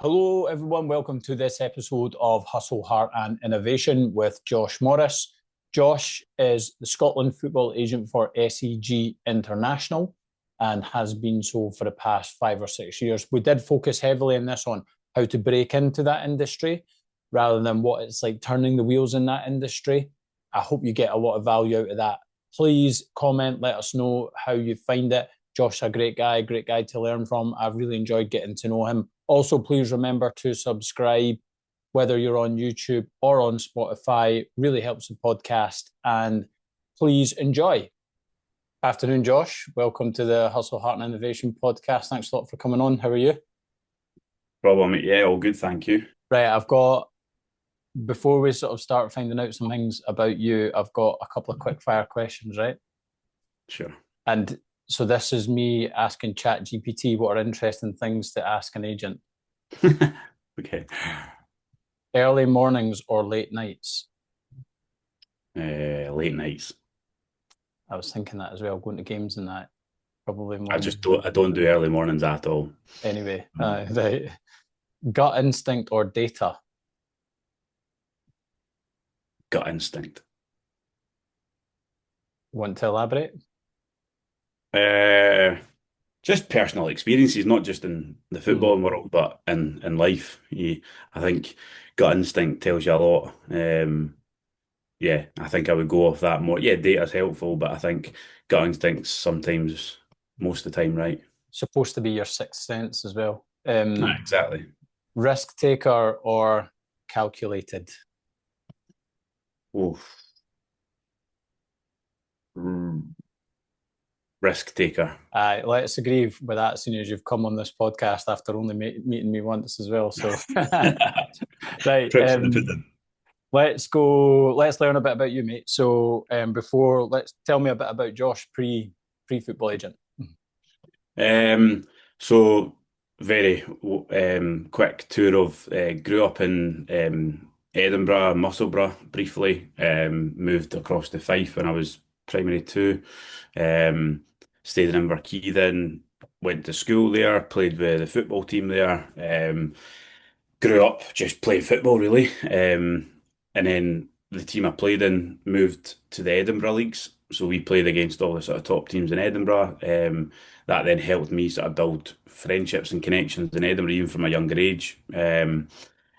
Hello, everyone. Welcome to this episode of Hustle, Heart and Innovation with Josh Morris. Josh is the Scotland football agent for SEG International and has been so for the past 5 or 6 years. We did focus heavily in this on how to break into that industry rather than what it's like turning the wheels in that industry. I hope you get a lot of value out of that. Please comment, let us know how you find it. Josh's a great guy to learn from. I've really enjoyed getting to know him. Also, please remember to subscribe, whether you're on YouTube or on Spotify. Really helps the podcast. And please enjoy. Afternoon, Josh. Welcome to the Hustle, Heart and Innovation podcast. Thanks a lot for coming on. How are you? Problem. Yeah, all good, thank you. Right, before we sort of start finding out some things about you, I've got a couple of quick fire questions, right? Sure. And so this is me asking ChatGPT what are interesting things to ask an agent. Okay. Early mornings or late nights? Late nights. I was thinking that as well, going to games and that, probably I morning. just don't. I don't do early mornings at all. Anyway, right. Gut instinct or data? Gut instinct. Want to elaborate? Uh, just personal experiences, not just in the Hmm. football world, but in life. I think gut instinct tells you a lot. Yeah, I think I would go off that more. Yeah, data's helpful, but I think gut instinct's sometimes most of the time right. Supposed to be your sixth sense as well. Exactly. Risk taker or calculated? Oof. Mm, Risk taker. Let's agree with that as soon as you've come on this podcast after only meeting me once as well. So, right. Proofs in the pudding. Let's learn a bit about you, mate. So, let's tell me a bit about Josh pre football agent. So very quick tour of grew up in Edinburgh, Musselburgh briefly. Moved across to Fife when I was primary two. Um, Stayed in Inverkeith then, went to school there, played with the football team there. Grew up just playing football really. And then the team I played in moved to the Edinburgh leagues. So we played against all the sort of top teams in Edinburgh. That then helped me sort of build friendships and connections in Edinburgh, even from a younger age.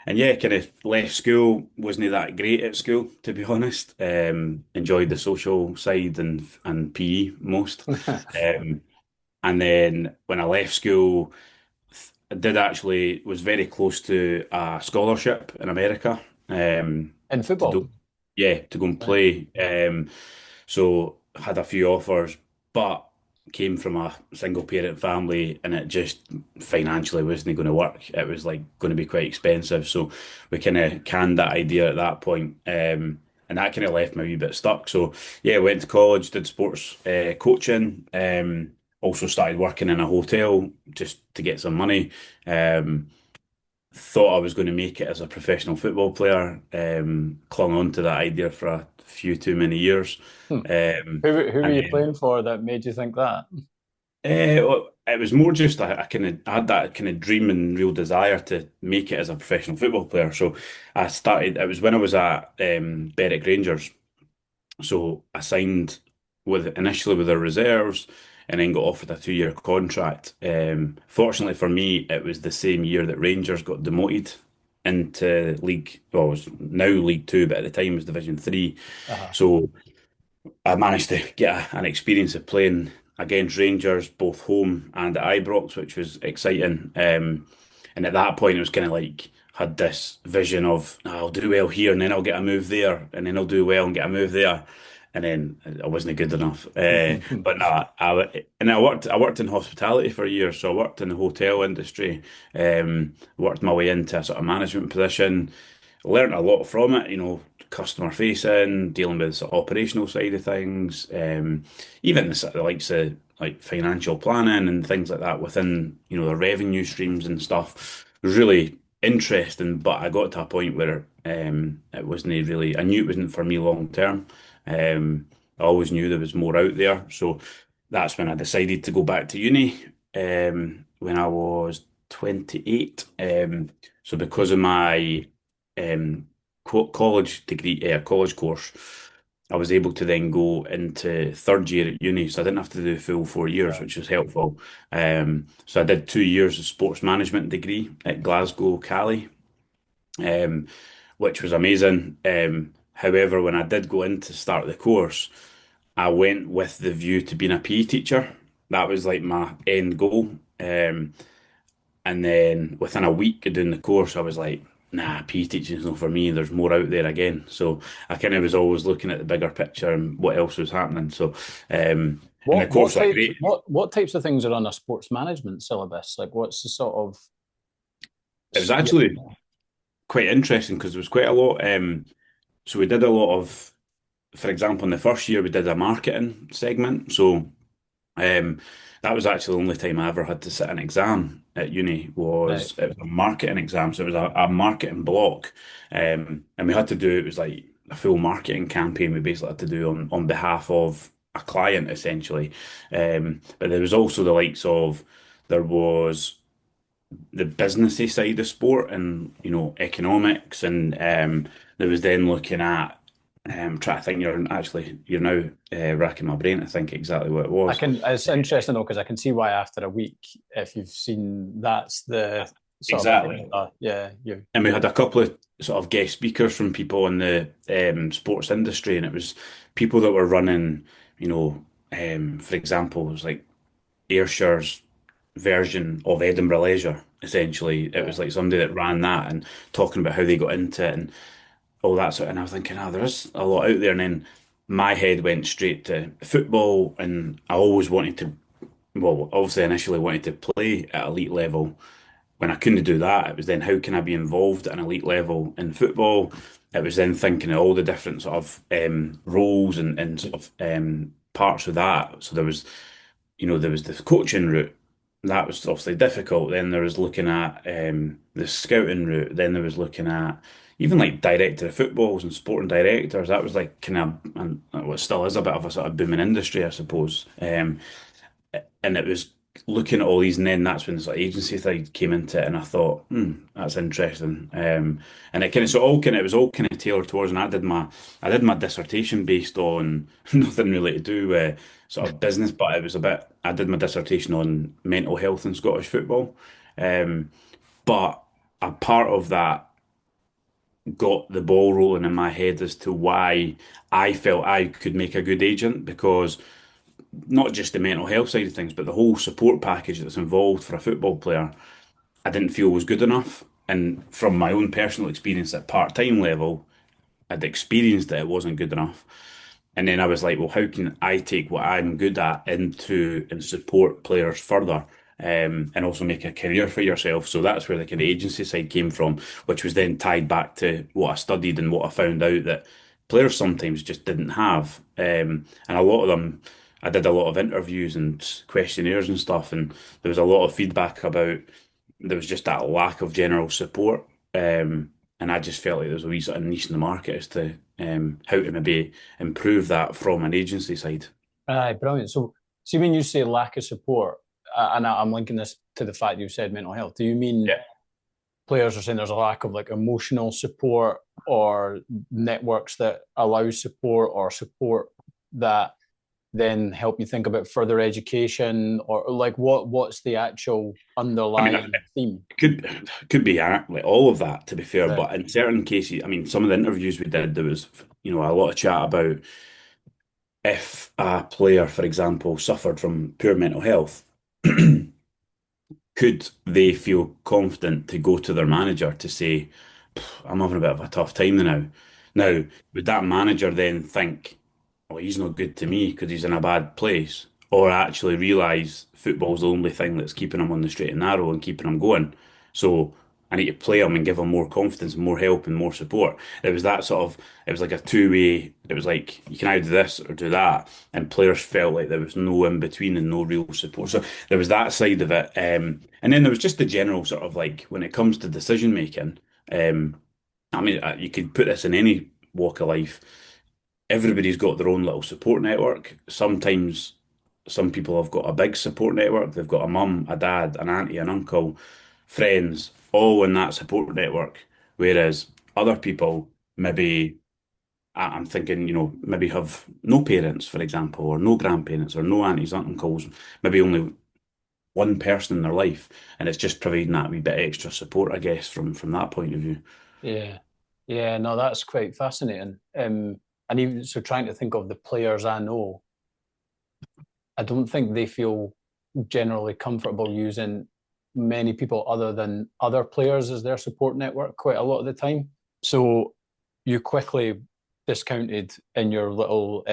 And yeah, kind of left school, wasn't that great at school, to be honest. Enjoyed the social side and PE most. Um, and then when I left school, I did actually was very close to a scholarship in America. In To football, do, yeah, to go and right? play. So had a few offers, but came from a single parent family, and it just financially wasn't going to work. It was like going to be quite expensive, so we kind of canned that idea at that point. And that kind of left me a wee bit stuck. So yeah, went to college, did sports coaching. Also started working in a hotel just to get some money. Um, Thought I was going to make it as a professional football player. Clung on to that idea for a few too many years. Hmm. Um, Who were and you then playing for that made you think that? well, it was more just I had that kind of dream and real desire to make it as a professional football player. So I started. It was when I was at Berwick Rangers. So I signed with initially with their reserves and then got offered a 2-year contract. Fortunately for me, it was the same year that Rangers got demoted into League, well, it was now League Two, but at the time it was Division Three. Uh-huh. So I managed to get an experience of playing against Rangers, both home and at Ibrox, which was exciting. And at that point, it was kind of like had this vision of I'll do well here, and then I'll get a move there, and then I'll do well and get a move there, and then I wasn't good enough. But no, I worked in hospitality for a year, so I worked in the hotel industry. Worked my way into a sort of management position, learned a lot from it, customer facing, dealing with the sort of operational side of things, even the sort of likes of like financial planning and things like that within, the revenue streams and stuff. It was really interesting, but I got to a point where it wasn't really, I knew it wasn't for me long term. I always knew there was more out there. So that's when I decided to go back to uni when I was 28. So because of my college degree, college course, I was able to then go into third year at uni. So I didn't have to do the full 4 years, Right. which was helpful. So I did 2 years of sports management degree at Glasgow Cali, um, which was amazing. However, when I did go in to start the course, I went with the view to being a PE teacher. That was like my end goal. And then within a week of doing the course, I was like, nah, PE teaching is not for me. There's more out there again. So I kind of was always looking at the bigger picture and what else was happening. So, and the What course what was types great. what types of things are on a sports management syllabus? Like, what's the sort of It was yeah, actually quite interesting because there was quite a lot. So we did a lot of, for example, in the first year, we did a marketing segment. So Um, that was actually the only time I ever had to sit an exam at uni right? was it was a marketing exam. So it was a marketing block. And we had to do, it was like a full marketing campaign we basically had to do on behalf of a client essentially. But there was also the likes of, there was the businessy side of sport and, economics. And there was then looking at, trying to think, you're now racking my brain to think exactly what it I was. can. It's interesting though because I can see why after a week, if you've seen that's the sort of Exactly. yeah, you And we you're had a couple of sort of guest speakers from people in the sports industry, and it was people that were running, for example, it was like Ayrshire's version of Edinburgh Leisure, essentially. It yeah. was like somebody that ran that and talking about how they got into it and all that sort. And I was thinking, there's a lot out there. And then my head went straight to football, and I always wanted to, well, obviously initially wanted to play at elite level. When I couldn't do that, it was then how can I be involved at an elite level in football? It was then thinking of all the different sort of roles and sort of parts of that. So there was the coaching route. That was obviously difficult. Then there was looking at the scouting route. Then there was looking at even like director of footballs and sporting directors. That was like kind of, and what still is a bit of a sort of booming industry, I suppose. And it was looking at all these, and then that's when the sort of agency side came into it, and I thought, that's interesting. And it kind of so all kind of it was all kind of tailored towards, and I did my dissertation based on nothing really to do with sort of business, but it was a bit. I did my dissertation on mental health in Scottish football, but a part of that got the ball rolling in my head as to why I felt I could make a good agent because not just the mental health side of things, but the whole support package that's involved for a football player, I didn't feel was good enough. And from my own personal experience at part-time level, I'd experienced that it wasn't good enough. And then I was like, well, how can I take what I'm good at into and support players further, and also make a career for yourself? So that's where the kind of agency side came from, which was then tied back to what I studied and what I found out that players sometimes just didn't have. And a lot of them, I did a lot of interviews and questionnaires and stuff, and there was a lot of feedback about there was just that lack of general support. And I just felt like there was a wee sort of niche in the market as to how to maybe improve that from an agency side. Aye, brilliant. So, see, when you say lack of support, and I'm linking this to the fact you said mental health, do you mean Yeah. players are saying there's a lack of like emotional support or networks that allow support or support that then help you think about further education or like what's the actual I mean, underlying theme? it could be like all of that, to be fair. Right. But in certain cases, I mean, some of the interviews we did, there was, a lot of chat about if a player, for example, suffered from poor mental health, could they feel confident to go to their manager to say, I'm having a bit of a tough time now? Now, would that manager then think, oh, he's not good to me because he's in a bad place? Or actually realise football's the only thing that's keeping him on the straight and narrow and keeping him going? So I need to play him and give him more confidence, more help, and more support. It was that sort of, it was like a two-way, it was like, you can either do this or do that. And players felt like there was no in between and no real support. So there was that side of it. And then there was just the general sort of like, when it comes to decision making, um, I mean, you could put this in any walk of life. Everybody's got their own little support network. Sometimes some people have got a big support network. They've got a mum, a dad, an auntie, an uncle, friends, all in that support network. Whereas other people maybe, I'm thinking, maybe have no parents, for example, or no grandparents, or no aunties, uncles, maybe only one person in their life, and it's just providing that wee bit extra support, I guess, from that point of view. Yeah. Yeah, no, that's quite fascinating. And even so, trying to think of the players I know, I don't think they feel generally comfortable using many people other than other players as their support network quite a lot of the time. So you quickly discounted in your little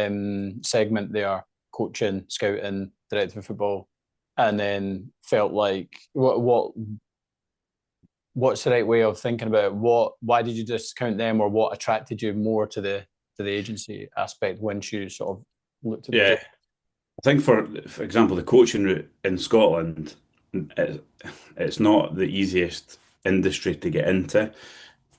segment there, coaching, scouting, director of football, and then felt like what's the right way of thinking about it? Why did you discount them, or what attracted you more to the agency aspect once you sort of looked at the Yeah, job? I think for example, the coaching route in Scotland, it, it's not the easiest industry to get into.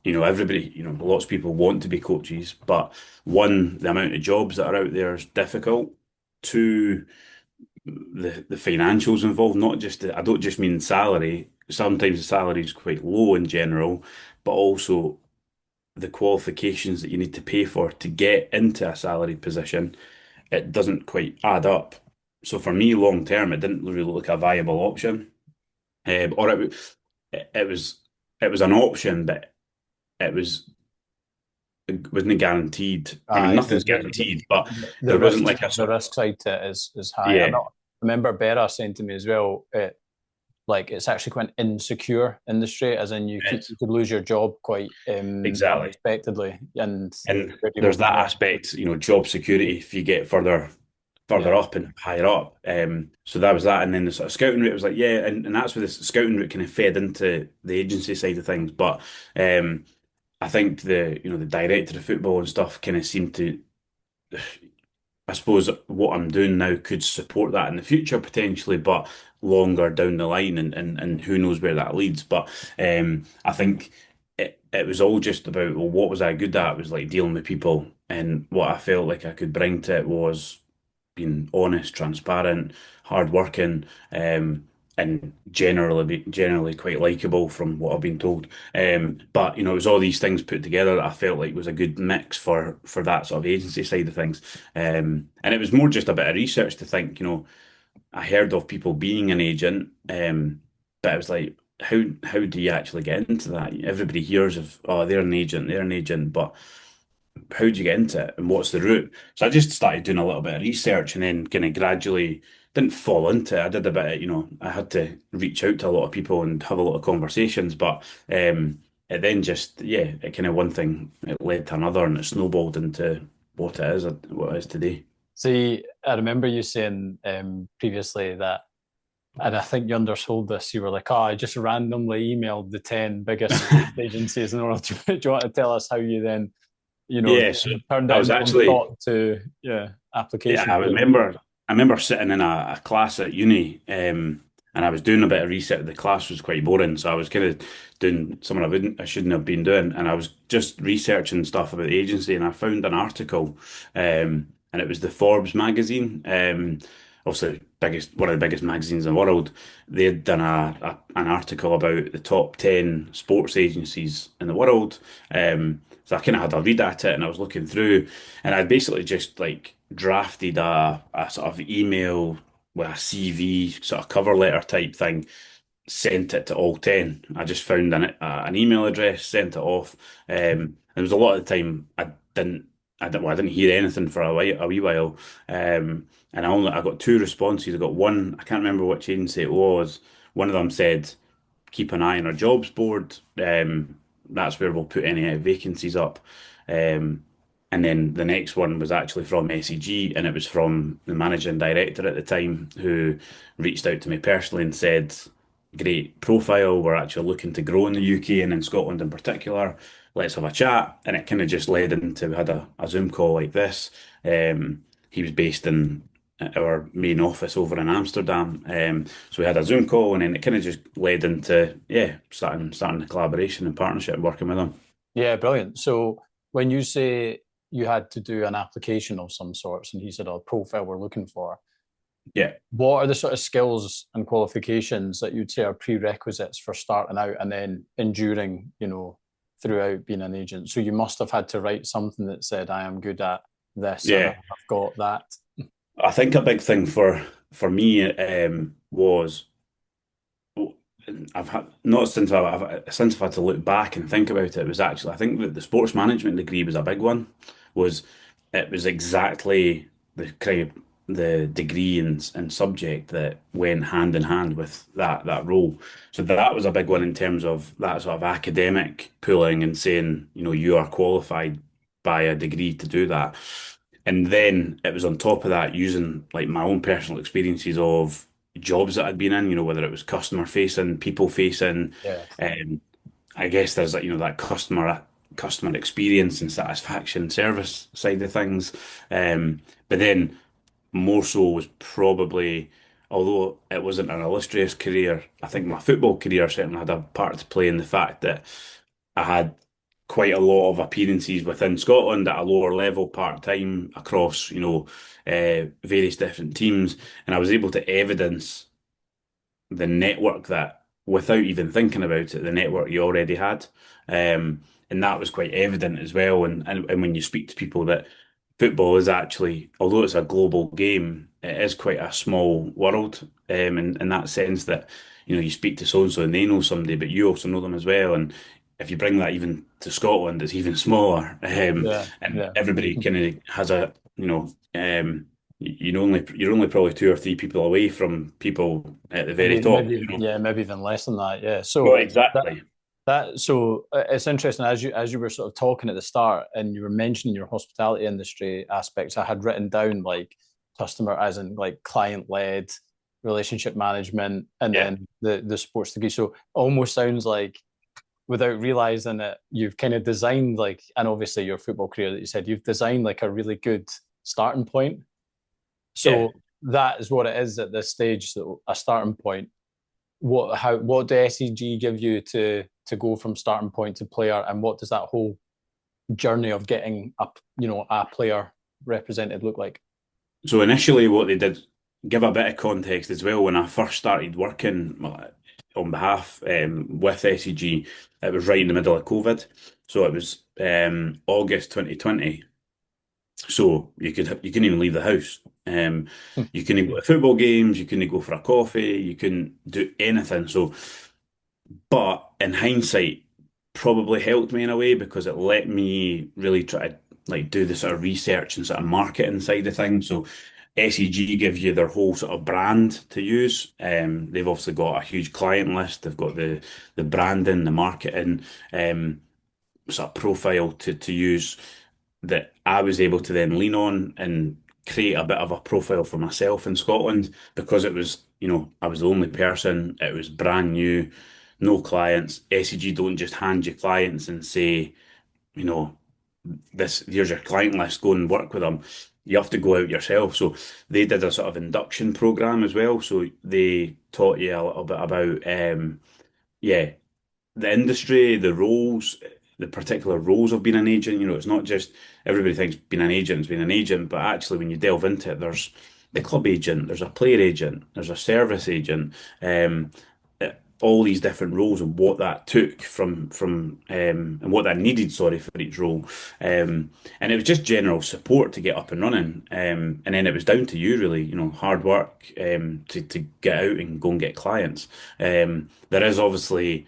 Everybody, lots of people want to be coaches, but one, the amount of jobs that are out there is difficult. Two, the financials involved, not just I don't just mean salary. Sometimes the salary is quite low in general, but also the qualifications that you need to pay for to get into a salaried position, it doesn't quite add up. So for me, long term, it didn't really look a viable option. Or it was it was an option, but it wasn't guaranteed. I mean, Aye, nothing's guaranteed, but the there wasn't risk like a the sort of, risk side to it is high. yeah, I remember Bera saying to me as well, like it's actually quite an insecure industry, as in it's you could lose your job quite exactly. unexpectedly, and And where do you go there's from that there? aspect, job security if you get further Yeah, up and higher up. So that was that. And then the sort of scouting route was like, yeah, and that's where the scouting route kind of fed into the agency side of things. But I think the director of football and stuff kind of seemed to, I suppose what I'm doing now could support that in the future potentially, but longer down the line, and who knows where that leads. But I think it was all just about, well, what was I good at? It was like dealing with people, and what I felt like I could bring to it was being honest, transparent, hardworking, and generally quite likable from what I've been told. But it was all these things put together that I felt like was a good mix for that sort of agency side of things. And it was more just a bit of research to think, I heard of people being an agent, but it was like, how do you actually get into that? Everybody hears of, oh, they're an agent, but how do you get into it and what's the route? So I just started doing a little bit of research and then kind of gradually didn't fall into it. I did a bit of, I had to reach out to a lot of people and have a lot of conversations, but it then just, yeah, it kind of one thing, it led to another and it snowballed into what it is today. see, I remember you saying previously that, and I think you undersold this. You were like, "Oh, I just randomly emailed the 10 biggest agencies in order to." Do you want to tell us how you then, Yeah, so turned I it was into from actually thought to Yeah, application I to? remember sitting in a class at uni, and I was doing a bit of research. The class was quite boring, so I was kind of doing something I shouldn't have been doing, and I was just researching stuff about the agency, and I found an article, and it was the Forbes magazine, obviously one of the biggest magazines in the world. They had done an article about the top 10 sports agencies in the world. So I kind of had a read at it, and I was looking through, and I basically just like drafted a sort of email with a CV, sort of cover letter type thing, sent it to all 10. I just found an email address, sent it off. And there was a lot of the time I didn't hear anything for a wee while. And I got two responses. I got one, I can't remember which agency it was. One of them said, keep an eye on our jobs board. That's where we'll put any vacancies up. Um, and then the next one was actually from SEG, and it was from the managing director at the time who reached out to me personally and said, great profile. We're actually looking to grow in the UK and in Scotland in particular. Let's have a chat. And it kind of just led into, we had a Zoom call like this. He was based in our main office over in Amsterdam. So we had a Zoom call, and then it kind of just led into, yeah, starting the collaboration and partnership working with him. Yeah, brilliant. So when you say you had to do an application of some sorts, and he said, "Oh, profile we're looking for," Yeah. What are the sort of skills and qualifications that you'd say are prerequisites for starting out and then enduring, throughout being an agent? So you must have had to write something that said, I am good at this and Yeah. I've got that. I think a big thing for me was I've had not since I've had to look back and think about it. It was actually I think that the sports management degree was a big one. Was it was exactly the kind of the degree and subject that went hand in hand with that role. So that was a big one in terms of that sort of academic pooling and saying, you are qualified by a degree to do that. And then it was on top of that using like my own personal experiences of jobs that I'd been in, whether it was customer facing, people facing. Yeah. Um, I guess there's like, that customer experience and satisfaction service side of things. But then more so was probably, although it wasn't an illustrious career, I think my football career certainly had a part to play in the fact that I had quite a lot of appearances within Scotland at a lower level part time across, various different teams, and I was able to evidence the network that, without even thinking about it, the network you already had. And that was quite evident as well. And when you speak to people that football is actually, although it's a global game, it is quite a small world. In that sense that, you speak to so and so and they know somebody, but you also know them as well. And if you bring that even to Scotland, it's even smaller. Yeah. And Yeah. everybody kind of has you're only probably two or three people away from people at the very Maybe, top, maybe, yeah, maybe even less than that. Yeah. Well, So that exactly. it's interesting as you were sort of talking at the start and you were mentioning your hospitality industry aspects. I had written down like customer as in like client led relationship management and Yeah. then the sports degree. So almost sounds like without realizing it, you've kind of designed like, and obviously your football career that you said you've designed like a really good starting point. Yeah. So that is what it is at this stage. So a starting point. What do SEG give you to go from starting point to player, and what does that whole journey of getting a player represented look like? So initially, what they did, give a bit of context as well. When I first started working on behalf with SEG, it was right in the middle of COVID. So it was August 2020. So you couldn't even leave the house. You couldn't go to football games. You couldn't go for a coffee. You couldn't do anything. So, but in hindsight, probably helped me in a way because it let me really try to like do the sort of research and sort of marketing side of things. So SEG gives you their whole sort of brand to use. They've obviously got a huge client list. They've got the branding, the marketing, sort of profile to use that I was able to then lean on and create a bit of a profile for myself in Scotland because it was, I was the only person. It was brand new, no clients. SEG don't just hand you clients and say, you know, here's your client list, go and work with them. You have to go out yourself. So they did a sort of induction program as well. So they taught you a little bit about, yeah, the industry, the roles, the particular roles of being an agent. It's not just everybody thinks being an agent is being an agent, but actually, when you delve into it, there's the club agent, there's a player agent, there's a service agent, all these different roles and what that took and what that needed, sorry, for each role. And it was just general support to get up and running. And then it was down to you, really, hard work to get out and go and get clients. There is obviously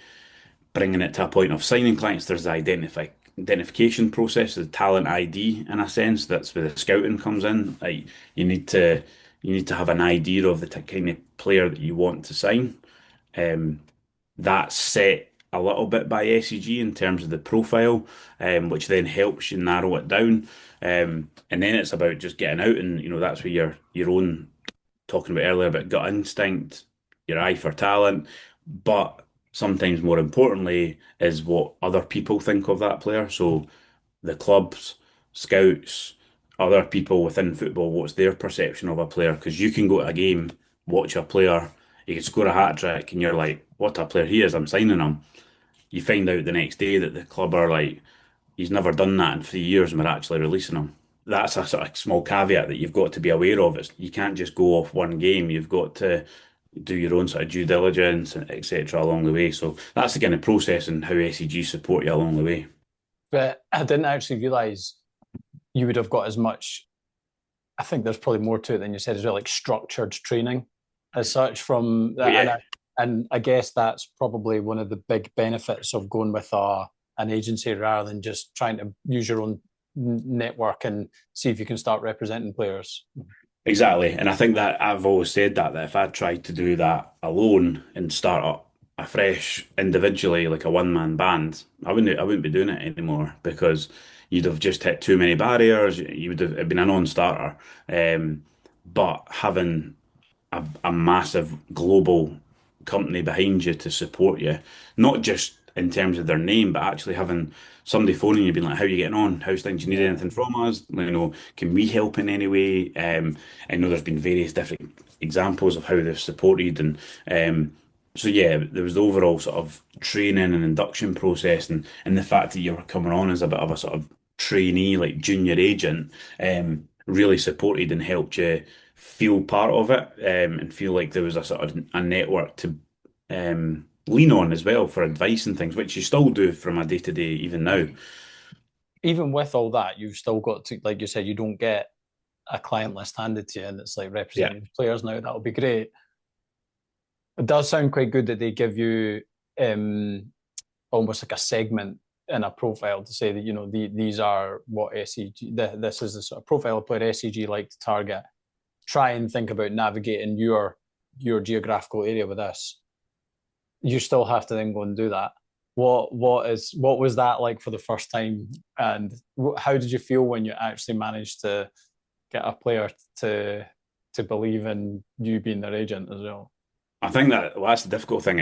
bringing it to a point of signing clients, there's the identification process, the talent ID in a sense. That's where the scouting comes in. Like you need to have an idea of the kind of player that you want to sign. Um, that's set a little bit by SEG in terms of the profile, which then helps you narrow it down. And then it's about just getting out, and that's where your own talking about earlier about gut instinct, your eye for talent, but sometimes more importantly is what other people think of that player. So the clubs, scouts, other people within football, what's their perception of a player? Because you can go to a game, watch a player, he can score a hat trick, and you're like, what a player he is, I'm signing him. You find out the next day that the club are like, he's never done that in 3 years, and we're actually releasing him. that's a sort of small caveat that you've got to be aware of. It's, you can't just go off one game. You've got to do your own sort of due diligence, etc., along the way. So that's the kind of process and how SEG support you along the way. But I didn't actually realize you would have got as much. I think there's probably more to it than you said as well, like structured training as such from But that. yeah, And I guess that's probably one of the big benefits of going with an agency rather than just trying to use your own network and see if you can start representing players. exactly. And I think that I've always said that if I tried to do that alone and start up afresh individually, like a one-man band, I wouldn't be doing it anymore because you'd have just hit too many barriers. You would have it'd been a non-starter. But having a massive global company behind you to support you, not just in terms of their name, but actually having somebody phoning you, being like, "How are you getting on? How's things? Do you need Yeah. anything from us? Can we help in any way?" I know there's been various different examples of how they've supported, and so yeah, there was the overall sort of training and induction process, and the fact that you were coming on as a bit of a sort of trainee, like junior agent, really supported and helped you feel part of it, and feel like there was a sort of a network to lean on as well for advice and things, which you still do from a day to day even now. Even with all that, you've still got to, like you said, you don't get a client list handed to you and it's like Yeah. representing players now. That'll be great. It does sound quite good that they give you um, almost like a segment in a profile to say that these are what SEG. This is the sort of profile of player SEG like to target. Try and think about navigating your geographical area with this. You still have to then go and do that. What was that like for the first time, and how did you feel when you actually managed to get a player to believe in you being their agent as well? I think that well, that's the difficult thing.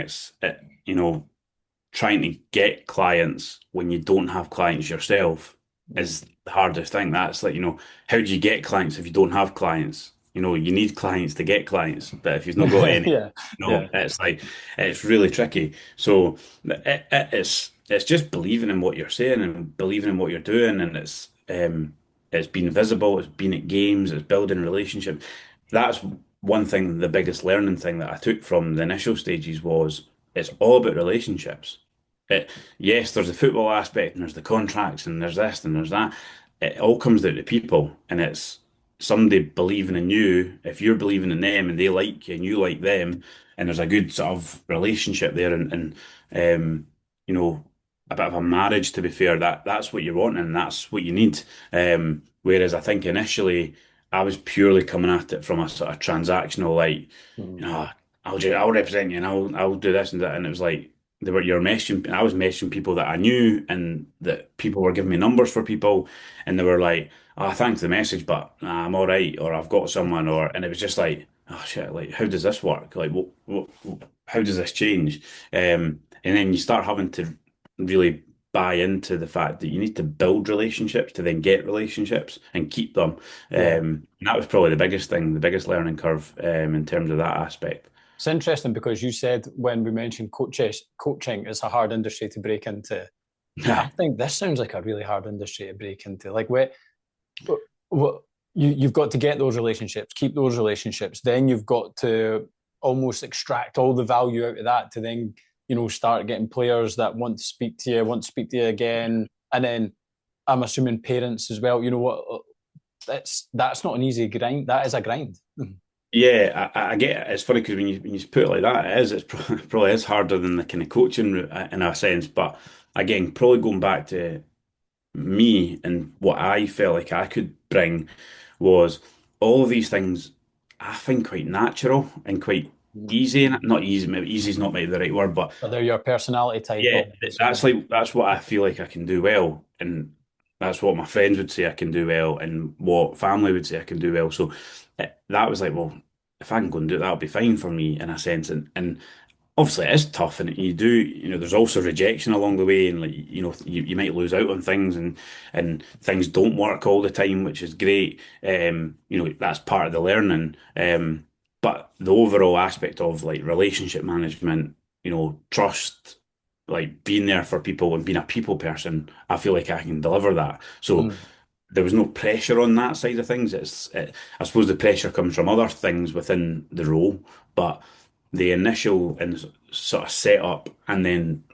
Trying to get clients when you don't have clients yourself is the hardest thing. That's like, how do you get clients if you don't have clients? You need clients to get clients, but if you've not got any, Yeah, yeah. it's like it's really tricky. So it's just believing in what you're saying and believing in what you're doing, and it's being visible, it's being at games, it's building relationships. That's one thing. The biggest learning thing that I took from the initial stages was it's all about relationships. Yes, there's the football aspect and there's the contracts and there's this and there's that. It all comes down to people, and it's somebody believing in you. If you're believing in them and they like you and you like them, and there's a good sort of relationship there, and um, you know, a bit of a marriage. To be fair, that's what you're wanting and that's what you need. Whereas I think initially I was purely coming at it from a sort of transactional, like, Mm. you know, I'll represent you and I'll do this and that, and it was like you're messaging. I was messaging people that I knew, and that people were giving me numbers for people, and they were like, "Oh, thanks for the message, but nah, I'm all right," or "I've got someone," and it was just like, "Oh shit! Like, how does this work? Like, how does this change?" And then you start having to really buy into the fact that you need to build relationships to then get relationships and keep them. Yeah. And that was probably the biggest thing, the biggest learning curve, in terms of that aspect. It's interesting because you said when we mentioned coaching is a hard industry to break into. I think this sounds like a really hard industry to break into. Like, what you've got to get those relationships, keep those relationships. Then you've got to almost extract all the value out of that to then start getting players that want to speak to you, want to speak to you again, and then I'm assuming parents as well. You know what? That's not an easy grind. That is a grind. Yeah, I get it. It's funny because when you put it like that, it's probably is harder than the kind of coaching route, in a sense. But again, probably going back to me and what I felt like I could bring was all of these things I find quite natural and quite easy, and not easy, maybe easy is not maybe the right word, but So they're your personality type yeah, almost. that's what I feel like I can do well, and that's what my friends would say I can do well, and what family would say I can do well. So that was like, well, if I can go and do it, that'll be fine for me in a sense. And obviously it is tough, and there's also rejection along the way, and like you might lose out on things, and things don't work all the time, which is great. That's part of the learning. But the overall aspect of like relationship management, trust, like being there for people and being a people person, I feel like I can deliver that. So Mm. there was no pressure on that side of things. I suppose the pressure comes from other things within the role, but the initial and sort of setup, and then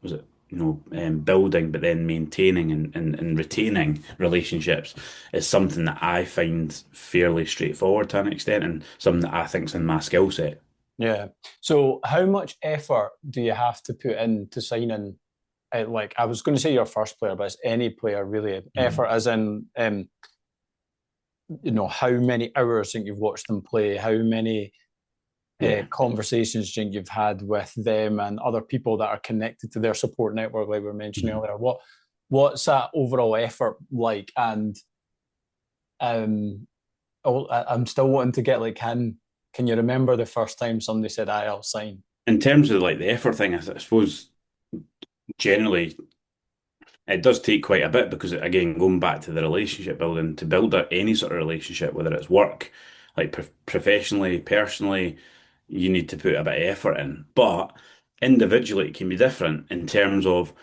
was it building, but then maintaining and retaining relationships is something that I find fairly straightforward to an extent, and something that I think's in my skill set. Yeah. So how much effort do you have to put in to sign in? Like I was going to say your first player, but it's any player really. Effort as in, how many hours think you've watched them play, how many Yeah. conversations do you think you've had with them and other people that are connected to their support network, like we were mentioning Mhm. earlier. What's that overall effort like? And um, I'm still wanting to get like, can you remember the first time somebody said, I'll sign? In terms of like the effort thing, I suppose generally it does take quite a bit because, again, going back to the relationship building, to build any sort of relationship, whether it's work, like professionally, personally, you need to put a bit of effort in. But individually, it can be different in terms of,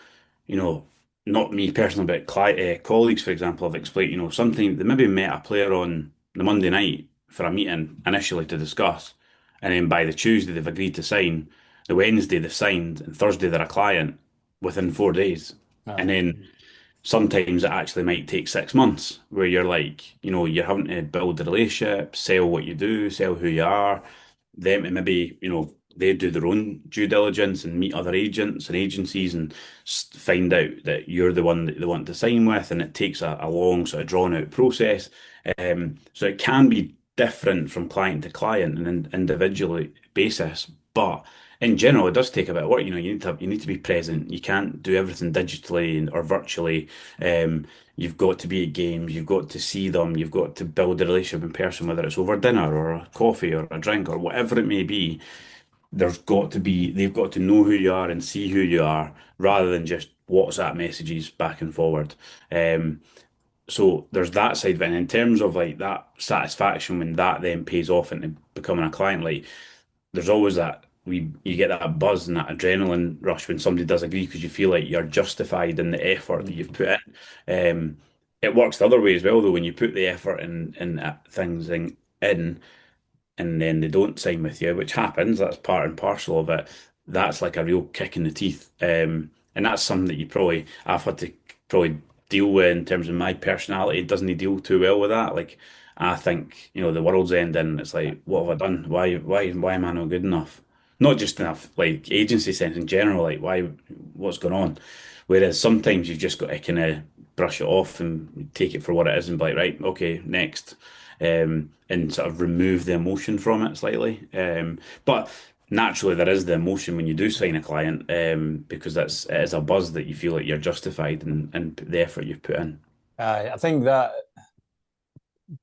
you know, not me personally, but colleagues, for example, have explained, something they maybe met a player on the Monday night for a meeting initially to discuss, and then by the Tuesday they've agreed to sign, the Wednesday they've signed, and Thursday they're a client within 4 days. And Uh, then sometimes it actually might take 6 months where you're like, you're having to build the relationship, sell what you do, sell who you are. Them and maybe, they do their own due diligence and meet other agents and agencies and find out that you're the one that they want to sign with. And it takes a long sort of drawn out process. So it can be different from client to client and individually basis. But in general, it does take a bit of work. You need to be present. You can't do everything digitally or virtually. You've got to be at games. You've got to see them. You've got to build a relationship in person, whether it's over dinner or a coffee or a drink or whatever it may be. They've got to know who you are and see who you are rather than just WhatsApp messages back and forward. So there's that side of it. And in terms of like that satisfaction when that then pays off into becoming a client, like there's always you get that buzz and that adrenaline rush when somebody does agree because you feel like you're justified in the effort that you've put in. It works the other way as well though when you put the effort in things in and then they don't sign with you, which happens, that's part and parcel of it. That's like a real kick in the teeth. And that's something that I've had to probably deal with in terms of my personality. It doesn't deal too well with that. Like, I think, the world's ending. It's like, what have I done? Why am I not good enough? Not just enough, like agency sense in general, like what's going on? Whereas sometimes you've just got to kind of brush it off and take it for what it is and be like, right, okay, next and sort of remove the emotion from it slightly. But naturally, there is the emotion when you do sign a client because it is a buzz that you feel like you're justified and the effort you've put in. I think that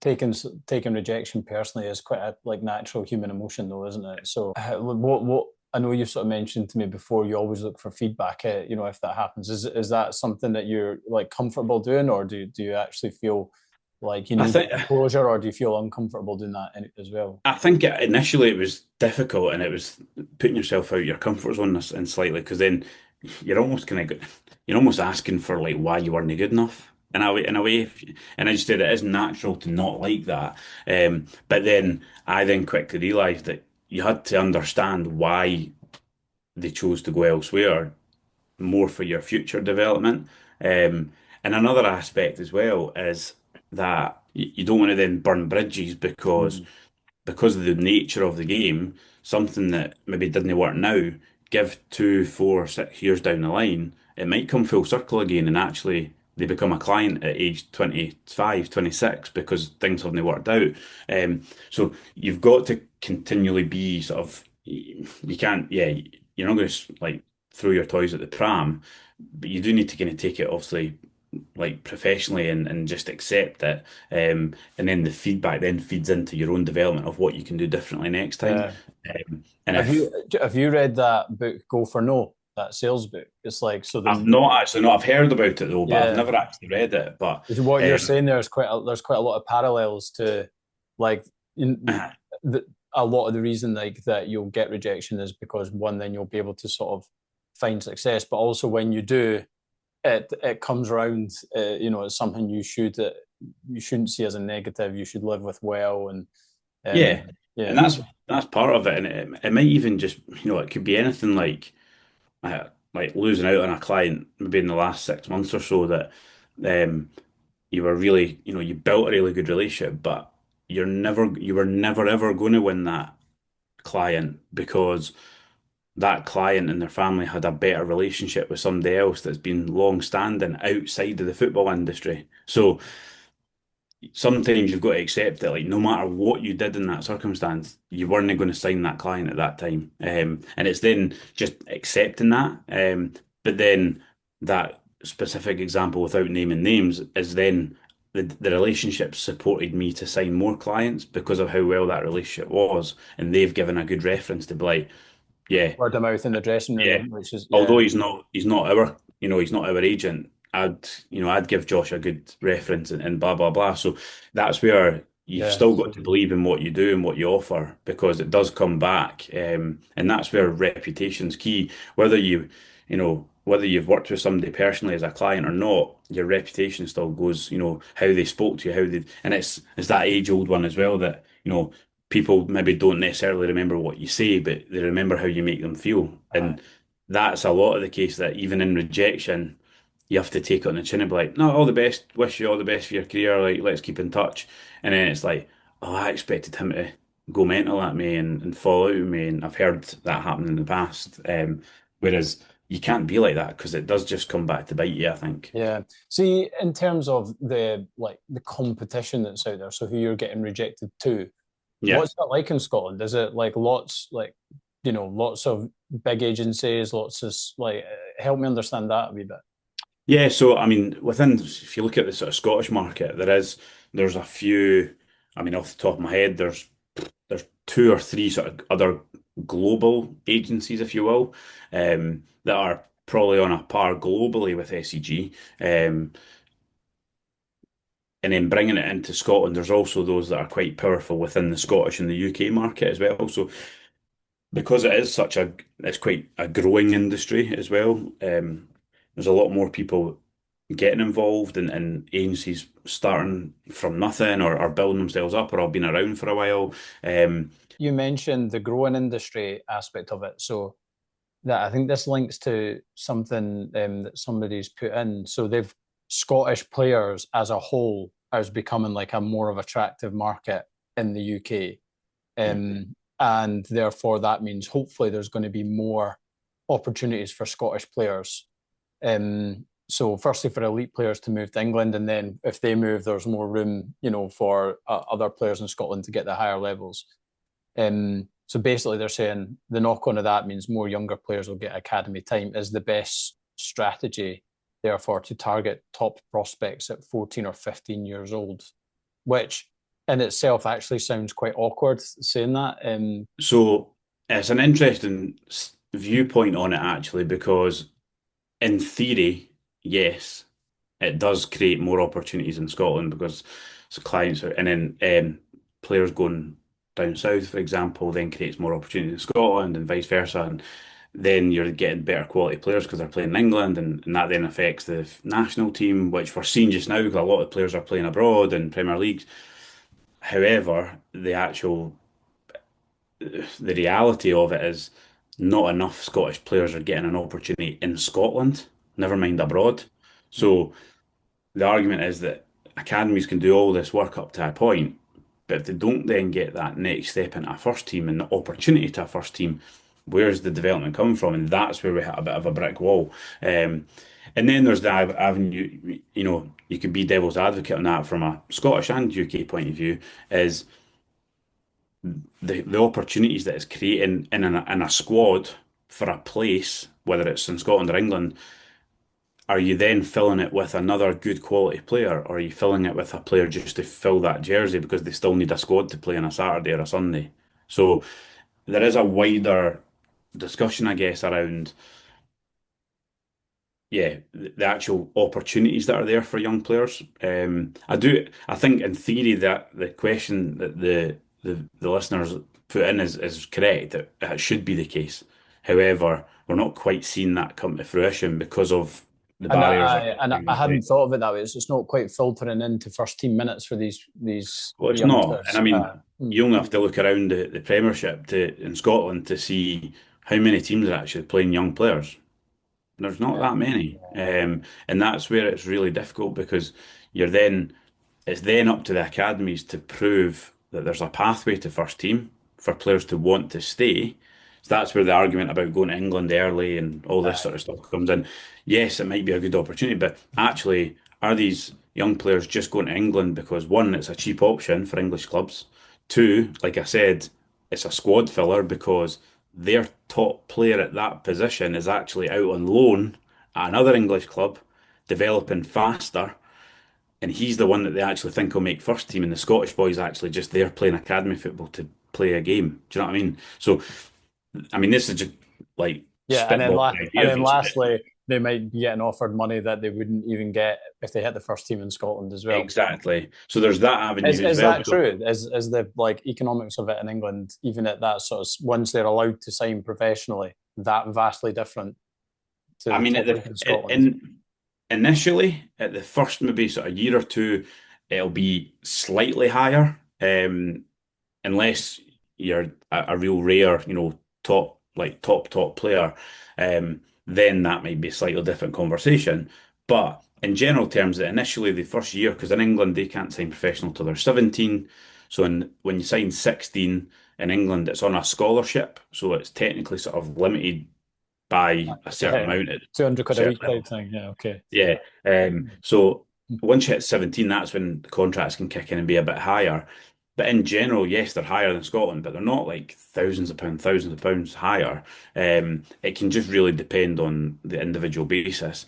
taking rejection personally is quite a like natural human emotion, though, isn't it? So, what I know you've sort of mentioned to me before, you always look for feedback. If that happens, is that something that you're like comfortable doing, or do you actually feel like you I need think closure, or do you feel uncomfortable doing that as well? I think initially it was difficult and it was putting yourself out your comfort zone and slightly because then you're almost asking for like why you weren't good enough in a way and I just said it is natural to not like that but then I then quickly realized that you had to understand why they chose to go elsewhere more for your future development and another aspect as well is that you don't want to then burn bridges because of the nature of the game, something that maybe didn't work now, give 2, 4, 6 years down the line, it might come full circle again and actually they become a client at age 25, 26 because things haven't worked out. So you've got to continually be sort of, you can't, yeah, you're not going to like throw your toys at the pram, but you do need to kind of take it obviously like professionally and just accept it. And then the feedback then feeds into your own development of what you can do differently next time. Yeah. And Have if you read that book, Go for No, that sales book? It's like so I've the not actually not, I've heard about it though, but I've yeah. never actually read it. But What you're um, saying there's quite a lot of parallels to like in the, a lot of the reason like that you'll get rejection is because one, then you'll be able to sort of find success, but also when you do, it comes around. It's something you shouldn't see as a negative. You should live with well, and Yeah, and yeah, that's part of it, and it might even just it could be anything like losing out on a client maybe in the last 6 months or so that um you were really you built a really good relationship, but you were never ever going to win that client because that client and their family had a better relationship with somebody else that's been long standing outside of the football industry. So sometimes you've got to accept that, like, no matter what you did in that circumstance, you weren't going to sign that client at that time. And it's then just accepting that. But then that specific example, without naming names, is then the relationship supported me to sign more clients because of how well that relationship was. And they've given a good reference to be like, yeah, word of mouth in the dressing yeah. room, which is Although yeah, he's not our, he's not our agent. I'd give Josh a good reference and blah blah blah. So that's where you've yeah. still got So to believe in what you do and what you offer because it does come back. And that's where reputation's key. Whether you've worked with somebody personally as a client or not, your reputation still goes. How they spoke to you, and it's that age old one as well that people maybe don't necessarily remember what you say, but they remember how you make them feel. And that's a lot of the case that even in rejection, you have to take it on the chin and be like, no, all the best, wish you all the best for your career, like, let's keep in touch. And then it's like, oh, I expected him to go mental at me and fall out with me. And I've heard that happen in the past. Whereas you can't be like that because it does just come back to bite you, I think. yeah. See, in terms of the competition that's out there, so who you're getting rejected to, Yeah. what's that like in Scotland? Is it like lots of big agencies, lots of help me understand that a wee bit. Yeah, so I mean, if you look at the sort of Scottish market, there's a few. I mean, off the top of my head, there's two or three sort of other global agencies, if you will, that are probably on a par globally with SEG. And then bringing it into Scotland, there's also those that are quite powerful within the Scottish and the UK market as well. So because it's quite a growing industry as well. There's a lot more people getting involved and agencies starting from nothing or building themselves up or have been around for a while. Um, You mentioned the growing industry aspect of it, so that I think this links to something that somebody's put in. So they've Scottish players as a whole is becoming like a more of attractive market in the UK. yeah. And therefore that means hopefully there's going to be more opportunities for Scottish players. So firstly for elite players to move to England, and then if they move, there's more room, for other players in Scotland to get the higher levels. So basically, they're saying the knock on of that means more younger players will get academy time is the best strategy, therefore, to target top prospects at 14 or 15 years old, which in itself actually sounds quite awkward saying that. So it's an interesting viewpoint on it actually, because in theory, yes, it does create more opportunities in Scotland because clients are, and then players going down south, for example, then creates more opportunities in Scotland and vice versa. And then you're getting better quality players because they're playing in England, and that then affects the national team, which we're seeing just now because a lot of players are playing abroad in Premier Leagues. However, the reality of it is not enough Scottish players are getting an opportunity in Scotland, never mind abroad. So the argument is that academies can do all this work up to a point, but if they don't then get that next step into a first team and the opportunity to a first team, where's the development coming from? And that's where we hit a bit of a brick wall. And then there's the avenue, you could be devil's advocate on that from a Scottish and UK point of view, is the opportunities that it's creating in a squad for a place, whether it's in Scotland or England. Are you then filling it with another good quality player, or are you filling it with a player just to fill that jersey because they still need a squad to play on a Saturday or a Sunday? So there is a wider discussion, I guess, around the actual opportunities that are there for young players. I think in theory that the question that the listeners put in is correct, that it should be the case. However, we're not quite seeing that come to fruition because of the And barriers are I extremely hadn't high. thought of it that way. It's not quite filtering into first team minutes for these Well, it's not. And youngsters. I mean, you only have to look around the Premiership in Scotland to see how many teams are actually playing young players. There's not Yeah, that many. yeah, And that's where it's really difficult because you're then it's then up to the academies to prove that there's a pathway to first team for players to want to stay. So that's where the argument about going to England early and all this sort of stuff comes in. Yes, it might be a good opportunity, but actually, are these young players just going to England because one, it's a cheap option for English clubs. Two, like I said, it's a squad filler because their top player at that position is actually out on loan at another English club, developing faster, and he's the one that they actually think will make first team, and the Scottish boy's actually just there playing academy football to play a game. Do you know what I mean? So, I mean, this is just like yeah. spitball And ideas. then lastly, they might be getting offered money that they wouldn't even get if they hit the first team in Scotland as well. Exactly. So there's that avenue as Is well. that So true? Is the like economics of it in England, even at that sort of once they're allowed to sign professionally, that vastly different to I the mean, top league in Scotland? initially, at the first maybe sort of year or two, it'll be slightly higher, unless you're a real rare, top top player. Then that might be a slightly different conversation. But in general terms, initially the first year, because in England they can't sign professional till they're 17. So when you sign 16 in England, it's on a scholarship, so it's technically sort of limited by a certain Yeah, amount at a 200 quid a certain week type level. thing. Yeah, okay. Yeah. So once you hit 17, that's when the contracts can kick in and be a bit higher. But in general, yes, they're higher than Scotland, but they're not like thousands of pounds higher. It can just really depend on the individual basis.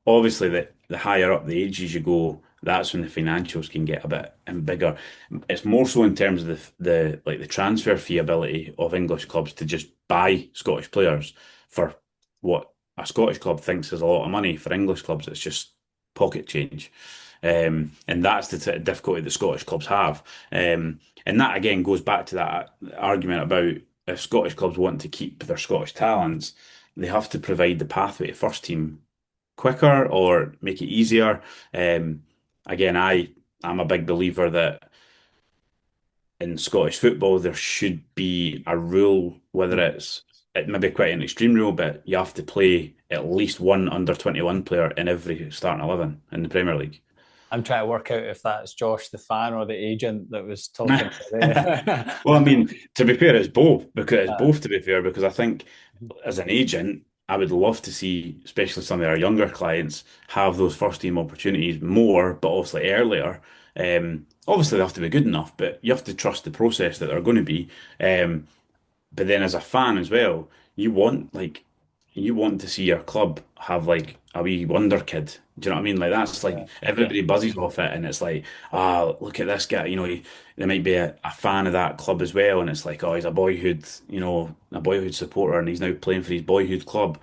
Obviously, the higher up the ages you go, that's when the financials can get a bit bigger. It's more so in terms of the transfer fee ability of English clubs to just buy Scottish players for what a Scottish club thinks is a lot of money. For English clubs, it's just pocket change. And that's the difficulty that Scottish clubs have. And that again goes back to that argument about if Scottish clubs want to keep their Scottish talents, they have to provide the pathway to first team quicker or make it easier. Um, again, I'm a big believer that in Scottish football there should be a rule, whether it may be quite an extreme rule, but you have to play at least one under 21 player in every starting 11 in the Premier League. I'm trying to work out if that's Josh the fan or the agent that was talking today. Well, I mean, to be fair, it's both because it's uh, both to be fair, because I think as an agent, I would love to see, especially some of our younger clients, have those first team opportunities more, but obviously earlier. Obviously, they have to be good enough, but you have to trust the process that they're going to be. Um, but then as a fan as well, you want like you want to see your club have like a wee wonder kid. Do you know what I mean? Like that's yeah, like yeah, everybody buzzes off it, and it's like, ah, look at this guy. They might be a fan of that club as well, and it's like, oh, he's a boyhood supporter, and he's now playing for his boyhood club.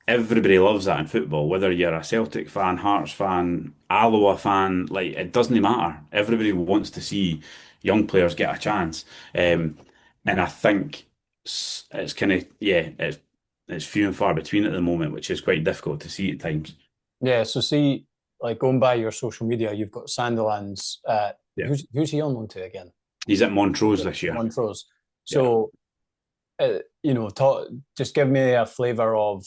Everybody loves that in football, whether you're a Celtic fan, Hearts fan, Alloa fan, like it doesn't matter. Everybody wants to see young players get a chance. And I think it's kind of, yeah, it's few and far between at the moment, which is quite difficult to see at times. yeah. So see, like going by your social media, you've got Sandilands. Yeah. Who's he on loan to again? He's at Montrose this year. Montrose. Yeah. So just give me a flavour of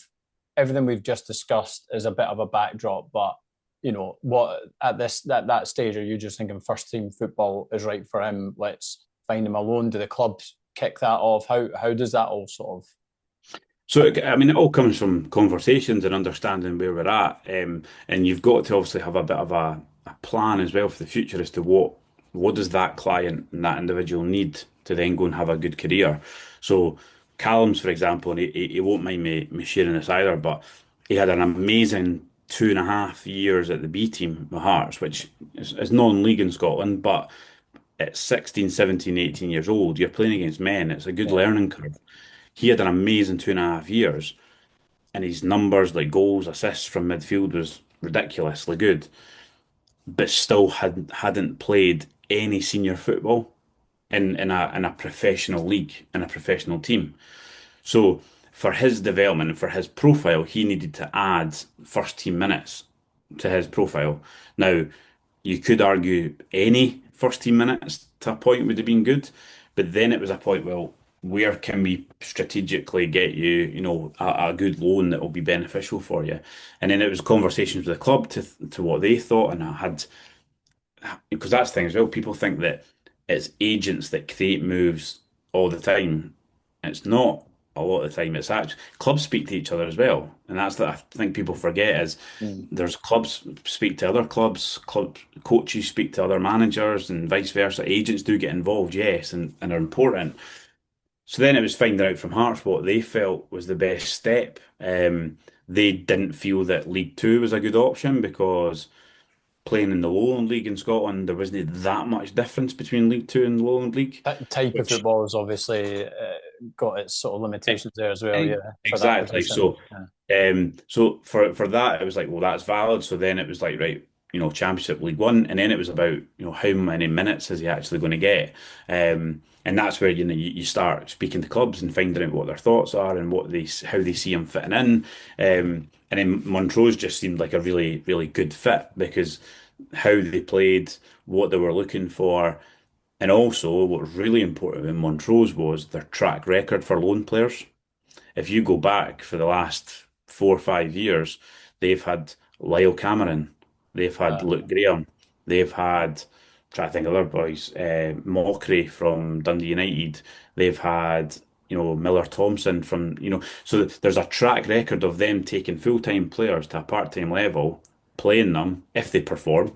everything we've just discussed is a bit of a backdrop, but what at that stage are you just thinking first team football is right for him? Let's find him a loan. Do the clubs kick that off? How does that all sort of? So, I mean, it all comes from conversations and understanding where we're at. And you've got to obviously have a bit of a plan as well for the future as to what does that client and that individual need to then go and have a good career. So, Callum's, for example, and he won't mind me sharing this either, but he had an amazing 2.5 years at the B team with Hearts, which is non-league in Scotland, but at 16, 17, 18 years old, you're playing against men. It's a good Yeah, learning curve. He had an amazing 2.5 years, and his numbers, like goals, assists from midfield, was ridiculously good, but still hadn't played any senior football in a professional league, in a professional team. So for his development and for his profile, he needed to add first team minutes to his profile. Now, you could argue any first team minutes to a point would have been good, but then it was a point, well, where can we strategically get you, a good loan that will be beneficial for you? And then it was conversations with the club to what they thought, and I had because that's the thing as well. People think that it's agents that create moves all the time. It's not a lot of the time. It's actually clubs speak to each other as well, and that's that I think people forget is Mm. there's clubs speak to other clubs, club coaches speak to other managers, and vice versa. Agents do get involved, yes, and are important. So then it was finding out from Hearts what they felt was the best step. They didn't feel that League Two was a good option because playing in the Lowland League in Scotland, there wasn't that much difference between League Two and the Lowland League, Type of which football has obviously got its sort of limitations there as well. Yeah, for that exactly. position. So, Yeah. for that, it was like, well, that's valid. So then it was like, right, Championship League One, and then it was about, how many minutes is he actually going to get? And that's where you start speaking to clubs and finding out what their thoughts are and how they see him fitting in. And then Montrose just seemed like a really really good fit because how they played, what they were looking for, and also what was really important in Montrose was their track record for loan players. If you go back for the last 4 or 5 years, they've had Lyle Cameron, they've had Uh, Luke Graham, they've had, try to think of other boys, Mockery from Dundee United, they've had, Miller Thompson from, so there's a track record of them taking full-time players to a part-time level, playing them if they perform,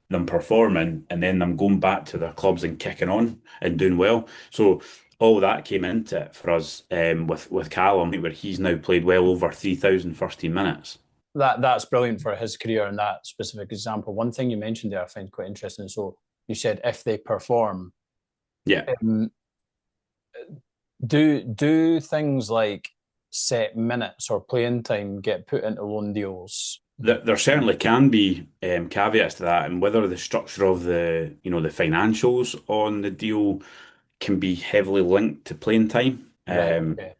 them performing and then them going back to their clubs and kicking on and doing well. So all that came into it for us with Callum, where he's now played well over 3,000 first team minutes. that's brilliant for his career in that specific example. One thing you mentioned there I find quite interesting. So you said if they perform, Yeah, um, do things like set minutes or playing time get put into loan deals? there certainly can be caveats to that, and whether the structure of the financials on the deal can be heavily linked to playing time. Right. Okay.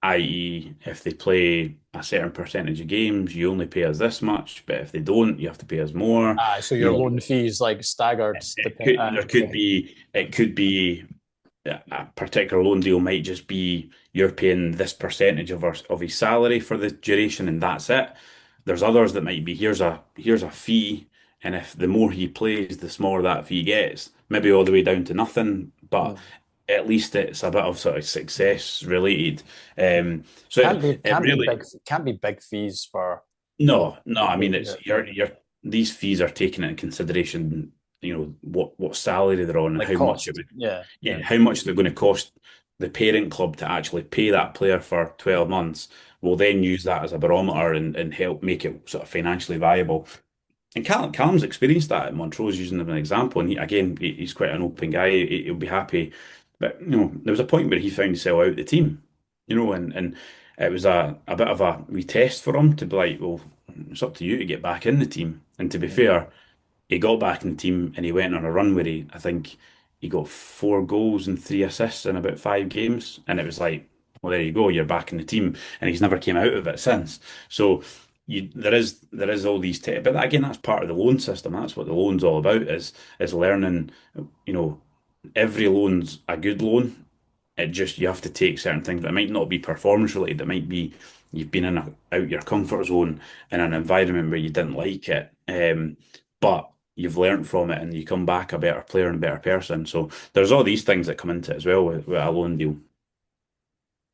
I.e., if they play a certain percentage of games, you only pay us this much, but if they don't, you have to pay us more. So You your know, loan fees like staggered. there could Okay. be it could be a particular loan deal might just be you're paying this percentage of his salary for the duration and that's it. There's others that might be here's a fee, and if the more he plays, the smaller that fee gets. Maybe all the way down to nothing, but Hmm. at least it's a bit of sort of success related. So it really Can't be big fees for no. I mean, the it's you're these fees are taken into consideration. What salary they're on and like how much cost. Yeah. Yeah. how much they're going to cost the parent club to actually pay that player for 12 months. We'll then use that as a barometer and help make it sort of financially viable. And Callum's experienced that at Montrose, using him as an example. And he's quite an open guy. He'll be happy. But there was a point where he found himself out the team. And it was a bit of a wee test for him to be like, well, it's up to you to get back in the team. And to be Mm. fair, he got back in the team and he went on a run where I think he got 4 goals and 3 assists in about 5 games. And it was like, well, there you go, you're back in the team. And he's never came out of it since. So there is all these, but again, that's part of the loan system. That's what the loan's all about is learning, you know, every loan's a good loan. It just you have to take certain things that might not be performance related. It might be you've been out your comfort zone in an environment where you didn't like it, but you've learned from it and you come back a better player and a better person. So there's all these things that come into it as well with a loan deal.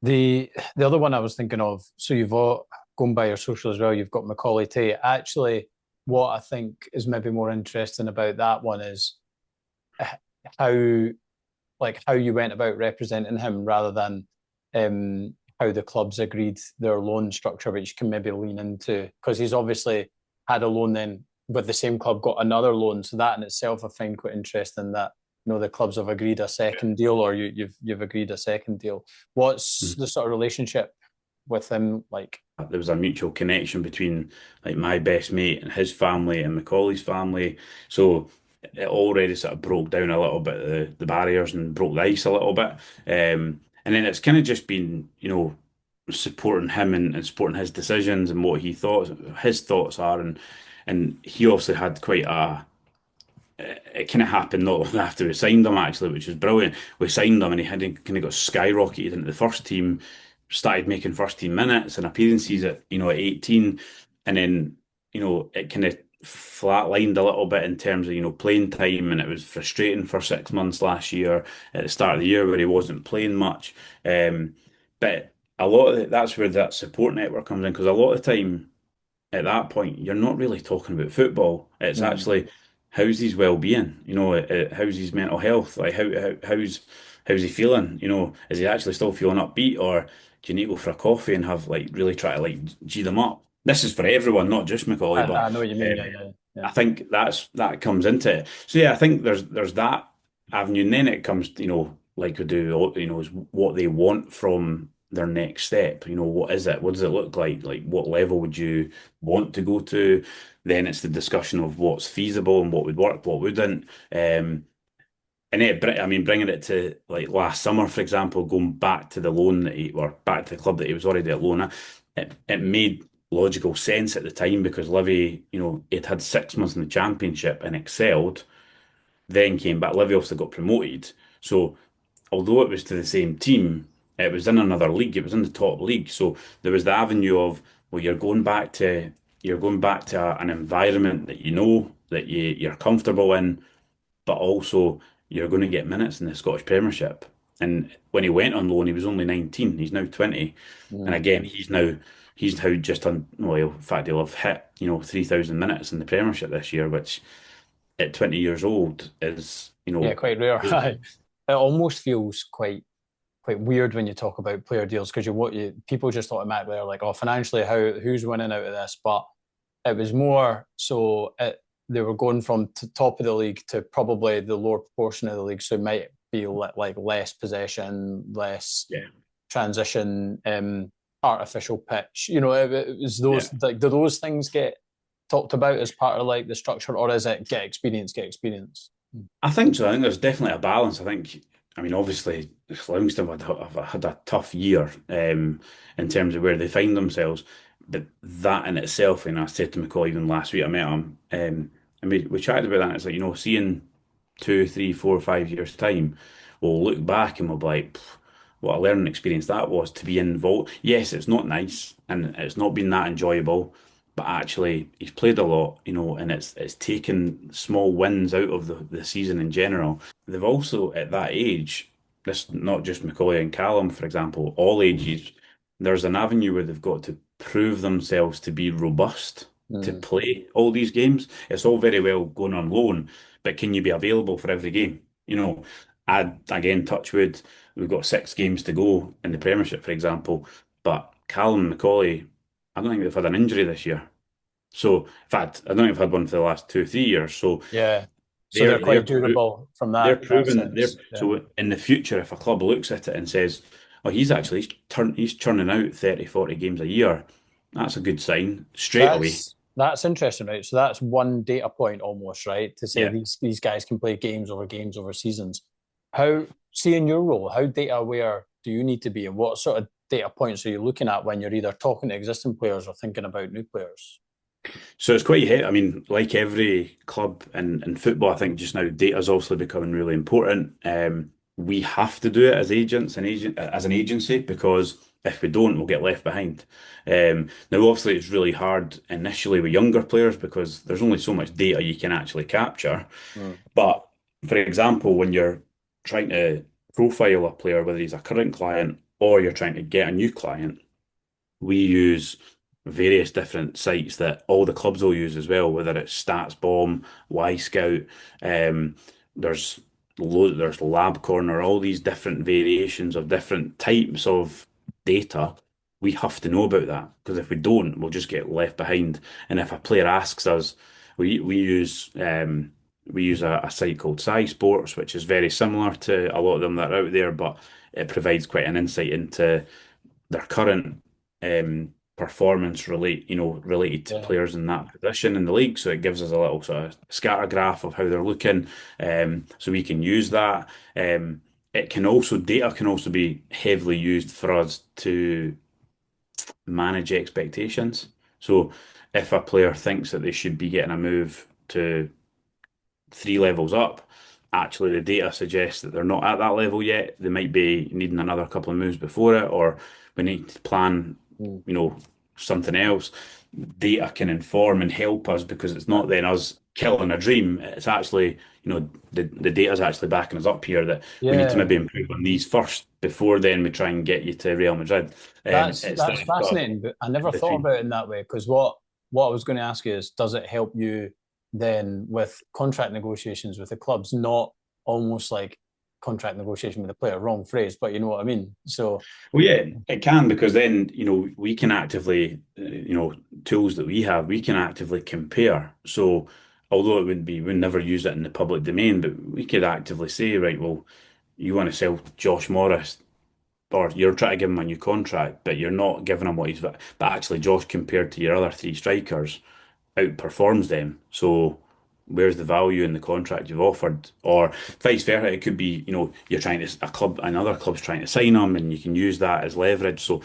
The other one I was thinking of, so you've all going by your social as well, you've got Macaulay Tate. Actually, what I think is maybe more interesting about that one is how how you went about representing him rather than how the clubs agreed their loan structure, which you can maybe lean into because he's obviously had a loan then with the same club got another loan. So that in itself I find quite interesting that the clubs have agreed a second deal or you've agreed a second deal. What's the sort of relationship with him like? There was a mutual connection between like my best mate and his family and Macaulay's family. So it already sort of broke down a little bit the barriers and broke the ice a little bit. And then it's kind of just been, supporting him and supporting his decisions and what his thoughts are, and he obviously had quite a it kind of happened not long after we signed him actually, which was brilliant. We signed him and he had kind of got skyrocketed into the first team, started making first team minutes and appearances at at 18, and then it kind of flatlined a little bit in terms of playing time, and it was frustrating for 6 months last year at the start of the year where he wasn't playing much. But a lot of that's where that support network comes in, because a lot of the time at that point, you're not really talking about football. It's Mm. actually how's his well-being, how's his mental health, like how's he feeling, is he actually still feeling upbeat, or do you need to go for a coffee and have like really try to like G them up? This is for everyone, not just Macaulay, but I know what you mean. Yeah, um, yeah, yeah. I think that comes into it. So yeah, I think there's that avenue, and then it comes, like we do, is what they want from their next step. What is it? What does it look like? Like what level would you want to go to? Then it's the discussion of what's feasible and what would work, what wouldn't. And I mean, bringing it to like last summer, for example, going back to the loan or back to the club that he was already at loan at, it made logical sense at the time because Livy, he'd had 6 months in the championship and excelled, then came back. Livy also got promoted. So although it was to the same team, it was in another league. It was in the top league. So there was the avenue of, well, you're going back to an environment that that you're comfortable in, but also you're going to get minutes in the Scottish Premiership. And when he went on loan, he was only 19. He's now 20. And Mm. again, he's now just on, well, in fact, he'll have hit, 3,000 minutes in the Premiership this year, which at 20 years old is, Yeah, quite rare. It almost feels quite weird when you talk about player deals because you people just automatically are like, oh, financially, who's winning out of this? But it was more so they were going from top of the league to probably the lower proportion of the league, so it might be like less possession, less yeah, transition, artificial pitch. It was yeah. those like do those things get talked about as part of like the structure, or is it get experience, get experience? I think so. I think there's definitely a balance. I mean, obviously, Livingston have had a tough year in terms of where they find themselves. But that in itself, and I said to McCall even last week, I met him, and we chatted about that. And it's like, seeing 2, 3, 4, 5 years' time, we'll look back and we'll be like, "Pff, what a learning experience that was to be involved." Yes, it's not nice and it's not been that enjoyable, but actually he's played a lot, and it's taken small wins out of the season in general. They've also at that age, this not just Macaulay and Callum, for example, all ages, there's an avenue where they've got to prove themselves to be robust to Mm. play all these games. It's all very well going on loan, but can you be available for every game? Add again, touch wood, we've got 6 games to go in the Premiership, for example, but Callum and Macaulay, I don't think they've had an injury this year. So, in fact, I don't think I've had one for the last 2, 3 years. So Yeah, so they're they're they're quite pro- durable from they're that proven they're sense. Yeah. so in the future, if a club looks at it and says, "Oh, he's churning out 30, 40 games a year," that's a good sign straight away. That's interesting, right? So that's one data point almost, right? To say Yeah. these guys can play games over seasons. How, see in your role, how data aware do you need to be, and what sort of data points are you looking at when you're either talking to existing players or thinking about new players? So it's quite hit. I mean, like every club in football, I think just now data is also becoming really important. We have to do it as agents and as an agency because if we don't, we'll get left behind. Now, obviously, it's really hard initially with younger players because there's only so much data you can actually capture. Mm. But for example, when you're trying to profile a player, whether he's a current client or you're trying to get a new client, we use various different sites that all the clubs will use as well, whether it's StatsBomb, Y Scout, there's there's Lab Corner, all these different variations of different types of data. We have to know about that because if we don't, we'll just get left behind. And if a player asks us, we use a site called Sci Sports, which is very similar to a lot of them that are out there, but it provides quite an insight into their current performance related to Yeah. players in that position in the league. So it gives us a little sort of scatter graph of how they're looking. So we can use that. Data can also be heavily used for us to manage expectations. So if a player thinks that they should be getting a move to 3 levels up, actually the data suggests that they're not at that level yet. They might be needing another couple of moves before it, or we need to plan, Mm. you know, something else. Data can inform and help us because it's Yeah. not then us killing a dream. It's actually, the data is actually backing us up here that we need to Yeah. maybe improve on these first before then we try and get you to Real Madrid. It's That's that sort of fascinating, but I in never thought between. about it in that way because what I was going to ask you is, does it help you then with contract negotiations with the clubs? Not almost like contract negotiation with the player, wrong phrase, but you know what I mean. So Well, yeah, it can because then, we can actively, tools that we have, we can actively compare. So, although we'd never use it in the public domain, but we could actively say, right, well, you want to sell Josh Morris, or you're trying to give him a new contract, but you're not giving him what but actually, Josh, compared to your other three strikers, outperforms them. So where's the value in the contract you've offered? Or vice versa, it could be, you're trying to another club's trying to sign him, and you can use that as leverage. So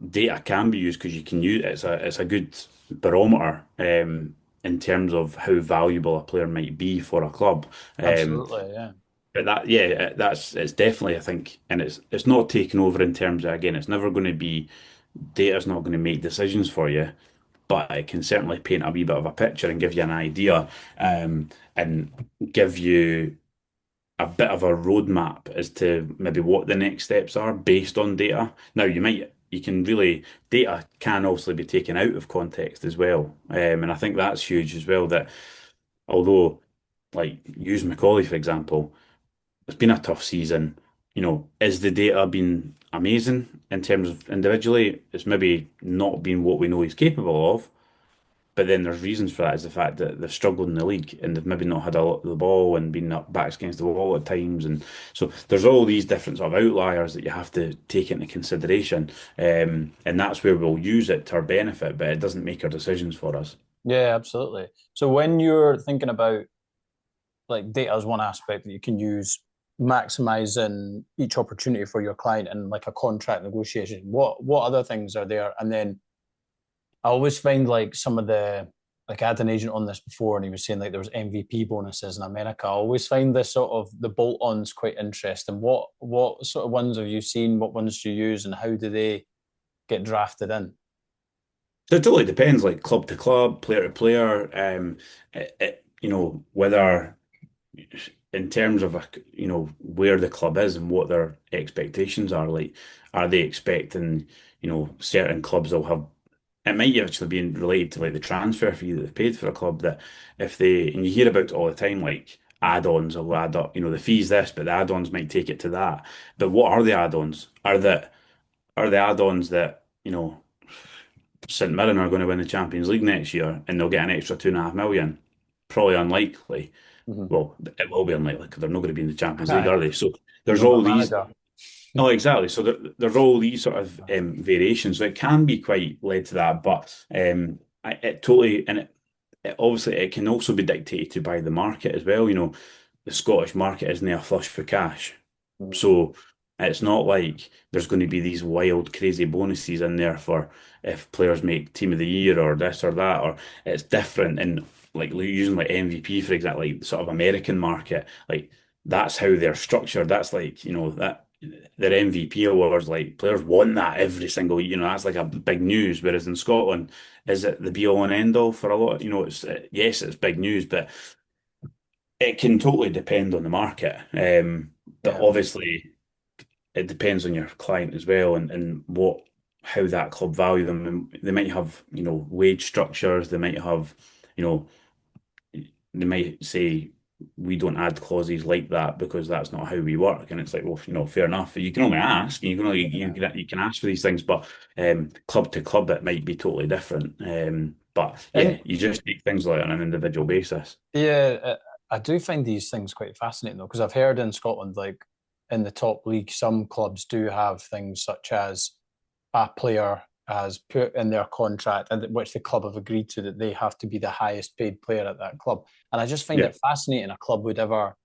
data can be used because you can use it's a good barometer in terms of how valuable a player might be for a club. Um, absolutely, yeah, but it's definitely, I think, and it's not taken over in terms of, again, it's never going to be, data's not going to make decisions for you, but it can certainly paint a wee bit of a picture and give you an idea, and give you a bit of a roadmap as to maybe what the next steps are based on data. Now, data can also be taken out of context as well. And I think that's huge as well, that although, like, use Macaulay, for example, it's been a tough season. Is the data been amazing in terms of individually? It's maybe not been what we know he's capable of, but then there's reasons for that, is the fact that they've struggled in the league and they've maybe not had a lot of the ball and been up backs against the wall at times. And so there's all these different sort of outliers that you have to take into consideration. And that's where we'll use it to our benefit, but it doesn't make our decisions for us. yeah, absolutely. So when you're thinking about like data as one aspect that you can use maximizing each opportunity for your client in like a contract negotiation, what other things are there? And then I always find like some of the like I had an agent on this before and he was saying like there was MVP bonuses in America. I always find this sort of the bolt-ons quite interesting. What sort of ones have you seen? What ones do you use and how do they get drafted in? So it totally depends, like club to club, player to player, whether in terms of where the club is and what their expectations are. Like, are they expecting, certain clubs will have, it might actually be related to like the transfer fee that they've paid for a club, that if they, and you hear about it all the time, like add-ons will add up, the fees this, but the add-ons might take it to that. But what are the add-ons? Are the add-ons that, St Mirren are going to win the Champions League next year and they'll get an extra 2.5 million? Probably unlikely. Mm-hmm. Well, it will be unlikely because they're not going to be in the Champions League, Aye. are they? So You there's know, my all these. manager. Oh, exactly. So there's all these sort of variations. So it can be quite led to that, but it totally, and it obviously it can also be dictated to by the market as well. The Scottish market isn't there flush for cash, Mhm. so it's not like there's going to be these wild, crazy bonuses in there for if players make team of the year or this or that, or it's different. And like using like MVP, for example, like sort of American market, like that's how they're structured. That's like, that their MVP awards, like players want that every single year. That's like a big news. Whereas in Scotland, is it the be all and end all for a lot? It's yes, it's big news, but it can totally depend on the market. But Yeah. obviously it depends on your client as well, and what how that club value them. And they might have, wage structures. They might have, you know, they might say we don't add clauses like that because that's not how we work. And it's like, well, fair enough. You can only ask. You can only Yeah. you can ask for these things, but club to club it might be totally different. But yeah, And you just take things like on an individual basis. yeah, I do find these things quite fascinating though, because I've heard in Scotland, like in the top league, some clubs do have things such as a player has put in their contract and which the club have agreed to that they have to be the highest paid player at that club. And I just find Yeah. it fascinating a club would ever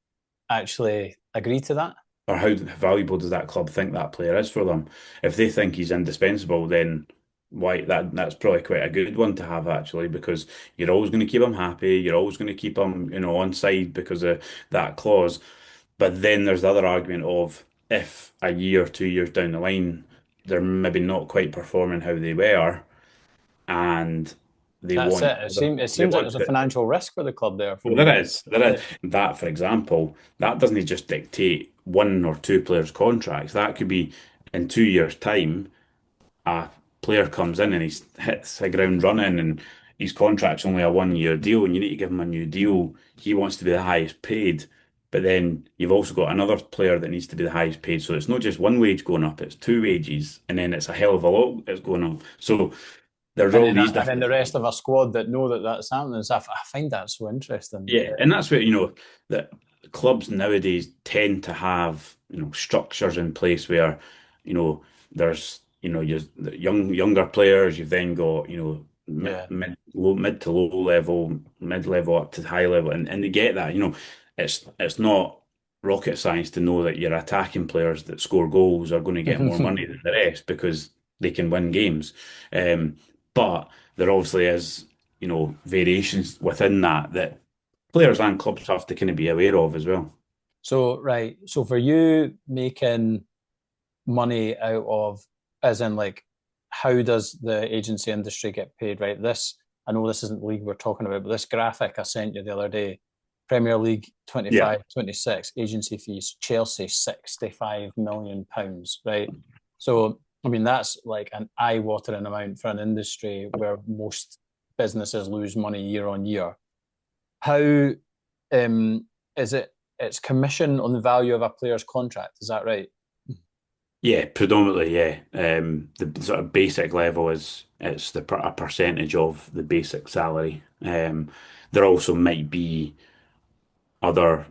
actually agree to that. or how valuable does that club think that player is for them? If they think he's indispensable, then why that's probably quite a good one to have actually, because you're always going to keep him happy, you're always going to keep him, on side because of that clause. But then there's the other argument of if a year or 2 years down the line they're maybe not quite performing how they were, and they That's want it. It they seems like want there's a to. financial risk for the club there Well, from there is yeah. that, for example, that doesn't just dictate one or two players' contracts. That could be in 2 years' time, a player comes in and he hits the ground running, and his contract's only a 1 year deal, and you need to give him a new deal. He wants to be the highest paid, but then you've also got another player that needs to be the highest paid. So it's not just one wage going up; it's two wages, and then it's a hell of a lot that's going up. So there's all these And then different. the rest of our squad that know that that's happening. So I find that so interesting. Yeah, and that's what, that clubs nowadays tend to have, structures in place where, there's, you're the younger players, you've then got, Yeah. mid to low level, mid level up to high level, and they get that, it's not rocket science to know that your attacking players that score goals are going to get more money than the rest because they can win games. Um, but there obviously is, variations within that players and clubs have to kind of be aware of as well. So right. So for you making money out of, as in like, how does the agency industry get paid? Right. This, I know this isn't the league we're talking about, but this graphic I sent you the other day, Premier League Yeah. 25-26 agency fees, Chelsea £65 million, right? So I mean that's like an eye-watering amount for an industry where most businesses lose money year on year. How is it? It's commission on the value of a player's contract. Is that right? Yeah, predominantly, yeah. The sort of basic level is it's a percentage of the basic salary. There also might be other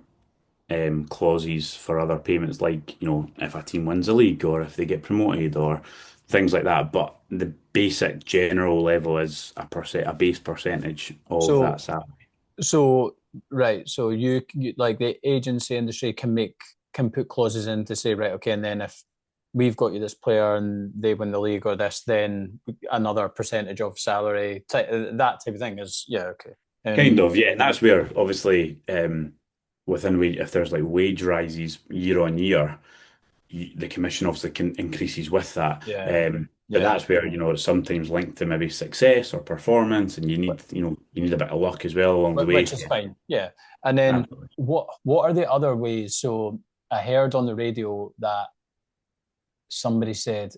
clauses for other payments, like, if a team wins a league or if they get promoted or things like that. But the basic general level is a base percentage of that So, salary. so right. So you like the agency industry can put clauses in to say, right, okay, and then if we've got you this player and they win the league or this, then another percentage of salary, that type of thing is yeah, okay. Kind Um, of, yeah, and that's where obviously within wage, if there's like wage rises year on year, the commission obviously can increases with that. yeah, But yeah. that's where, it's sometimes linked to maybe success or performance, and you need a bit of luck as well along the way. Which is fine. Yeah. And then Absolutely. what are the other ways? So I heard on the radio that somebody said,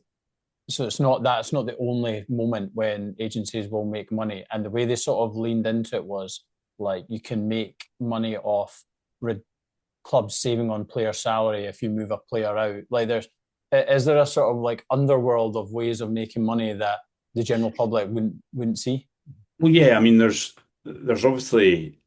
so that's not the only moment when agencies will make money. And the way they sort of leaned into it was like you can make money off clubs saving on player salary if you move a player out. Like is there a sort of like underworld of ways of making money that the general public wouldn't see? Well, yeah, I mean, there's obviously,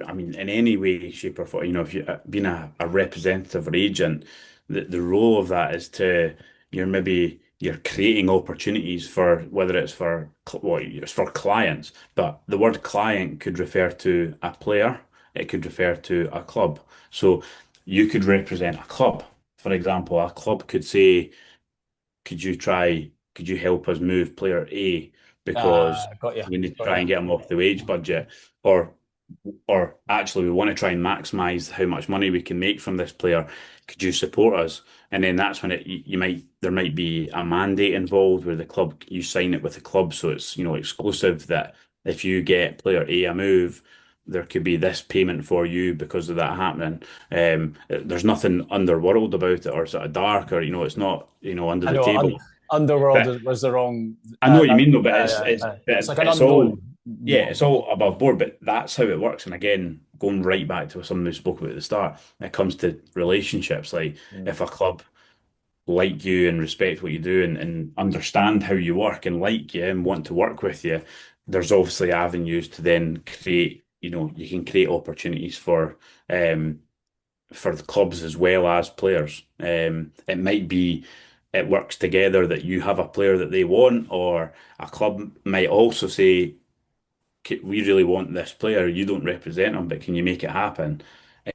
I mean, in any way, shape, or form, if you being a representative or agent, the role of that is to you're creating opportunities for whether it's for it's for clients, but the word client could refer to a player, it could refer to a club. So you could represent a club. For example, a club could say, could you help us move player A because Got you, we need to got try you. and get him off the wage budget, or actually we want to try and maximize how much money we can make from this player. Could you support us? And then that's when there might be a mandate involved where the club, you sign it with the club, so it's, exclusive that if you get player A a move, there could be this payment for you because of that happening. There's nothing underworld about it or sort of dark, or it's not, under I the know table. underworld But was the wrong. I know what you mean though, but It's like an it's all, unknown yeah, world. it's all above board, but that's how it works. And again, going right back to something we spoke about at the start, it comes to relationships. Like Mm. if a club like you and respect what you do, and understand how you work and like you and want to work with you, there's obviously avenues to then create, you can create opportunities for the clubs as well as players. It might be it works together that you have a player that they want, or a club might also say, We really want this player. You don't represent him, but can you make it happen?"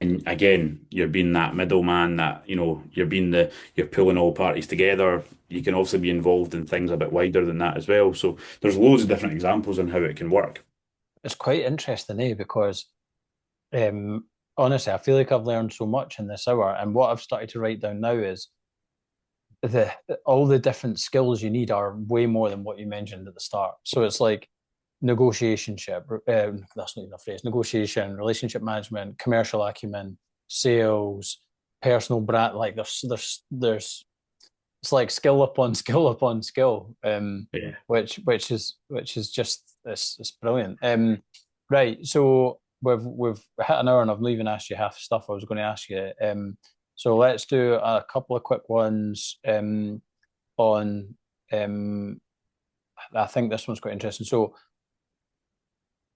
And again, you're being that middleman that, you're pulling all parties together. You can also be involved in things a bit wider than that as well. So there's loads of different examples on how it can work. It's quite interesting, because honestly, I feel like I've learned so much in this hour. And what I've started to write down now is the all the different skills you need are way more than what you mentioned at the start. So it's like negotiationship, that's not even a phrase, negotiation, relationship management, commercial acumen, sales, personal brand. Like there's it's like skill upon skill upon skill, Yeah. which is just it's brilliant. Right, so we've hit an hour and I've not even asked you half the stuff I was going to ask you. So let's do a couple of quick ones on. I think this one's quite interesting. So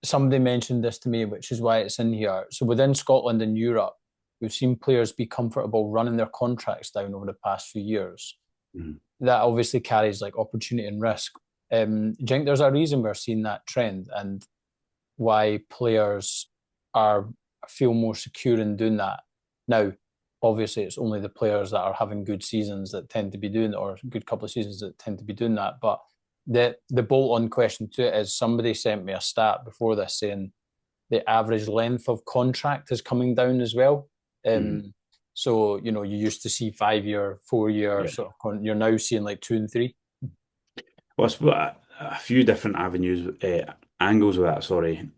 somebody mentioned this to me, which is why it's in here. So within Scotland and Europe, we've seen players be comfortable running their contracts down over the past few years. Mhm. That obviously carries like opportunity and risk. Do you think there's a reason we're seeing that trend and why players are feel more secure in doing that? Now, obviously, it's only the players that are having good seasons that tend to be doing it, or a good couple of seasons that tend to be doing that. But the bolt-on question to it is somebody sent me a stat before this saying the average length of contract is coming down as well. Mhm. So, you used to see 5 year, 4 year Yeah. sort of, you're now seeing like 2 and 3. Well, it's a few different avenues, angles of that, sorry.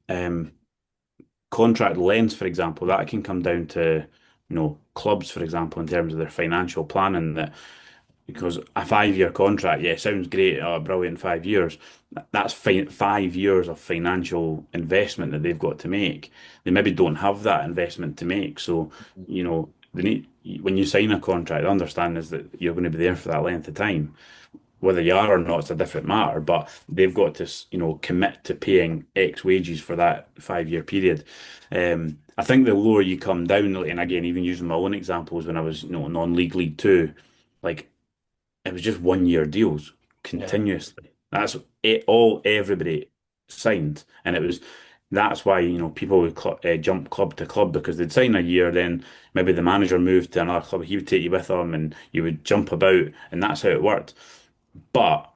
Contract lengths, for example, that can come down to, clubs, for example, in terms of their financial planning. That because a 5 year contract, yeah, sounds great, oh, brilliant, 5 years. That's 5 years of financial investment that they've got to make. They maybe don't have that investment to make, so they need when you sign a contract, the understanding is that you're going to be there for that length of time. Whether you are or not, it's a different matter, but they've got to, commit to paying X wages for that 5 year period. I think the lower you come down, and again, even using my own examples when I was, non-league League Two, like it was just 1 year deals Yeah. continuously. That's it, all everybody signed, and that's why people would jump club to club because they'd sign a year, then maybe the manager moved to another club, he would take you with him, and you would jump about, and that's how it worked. But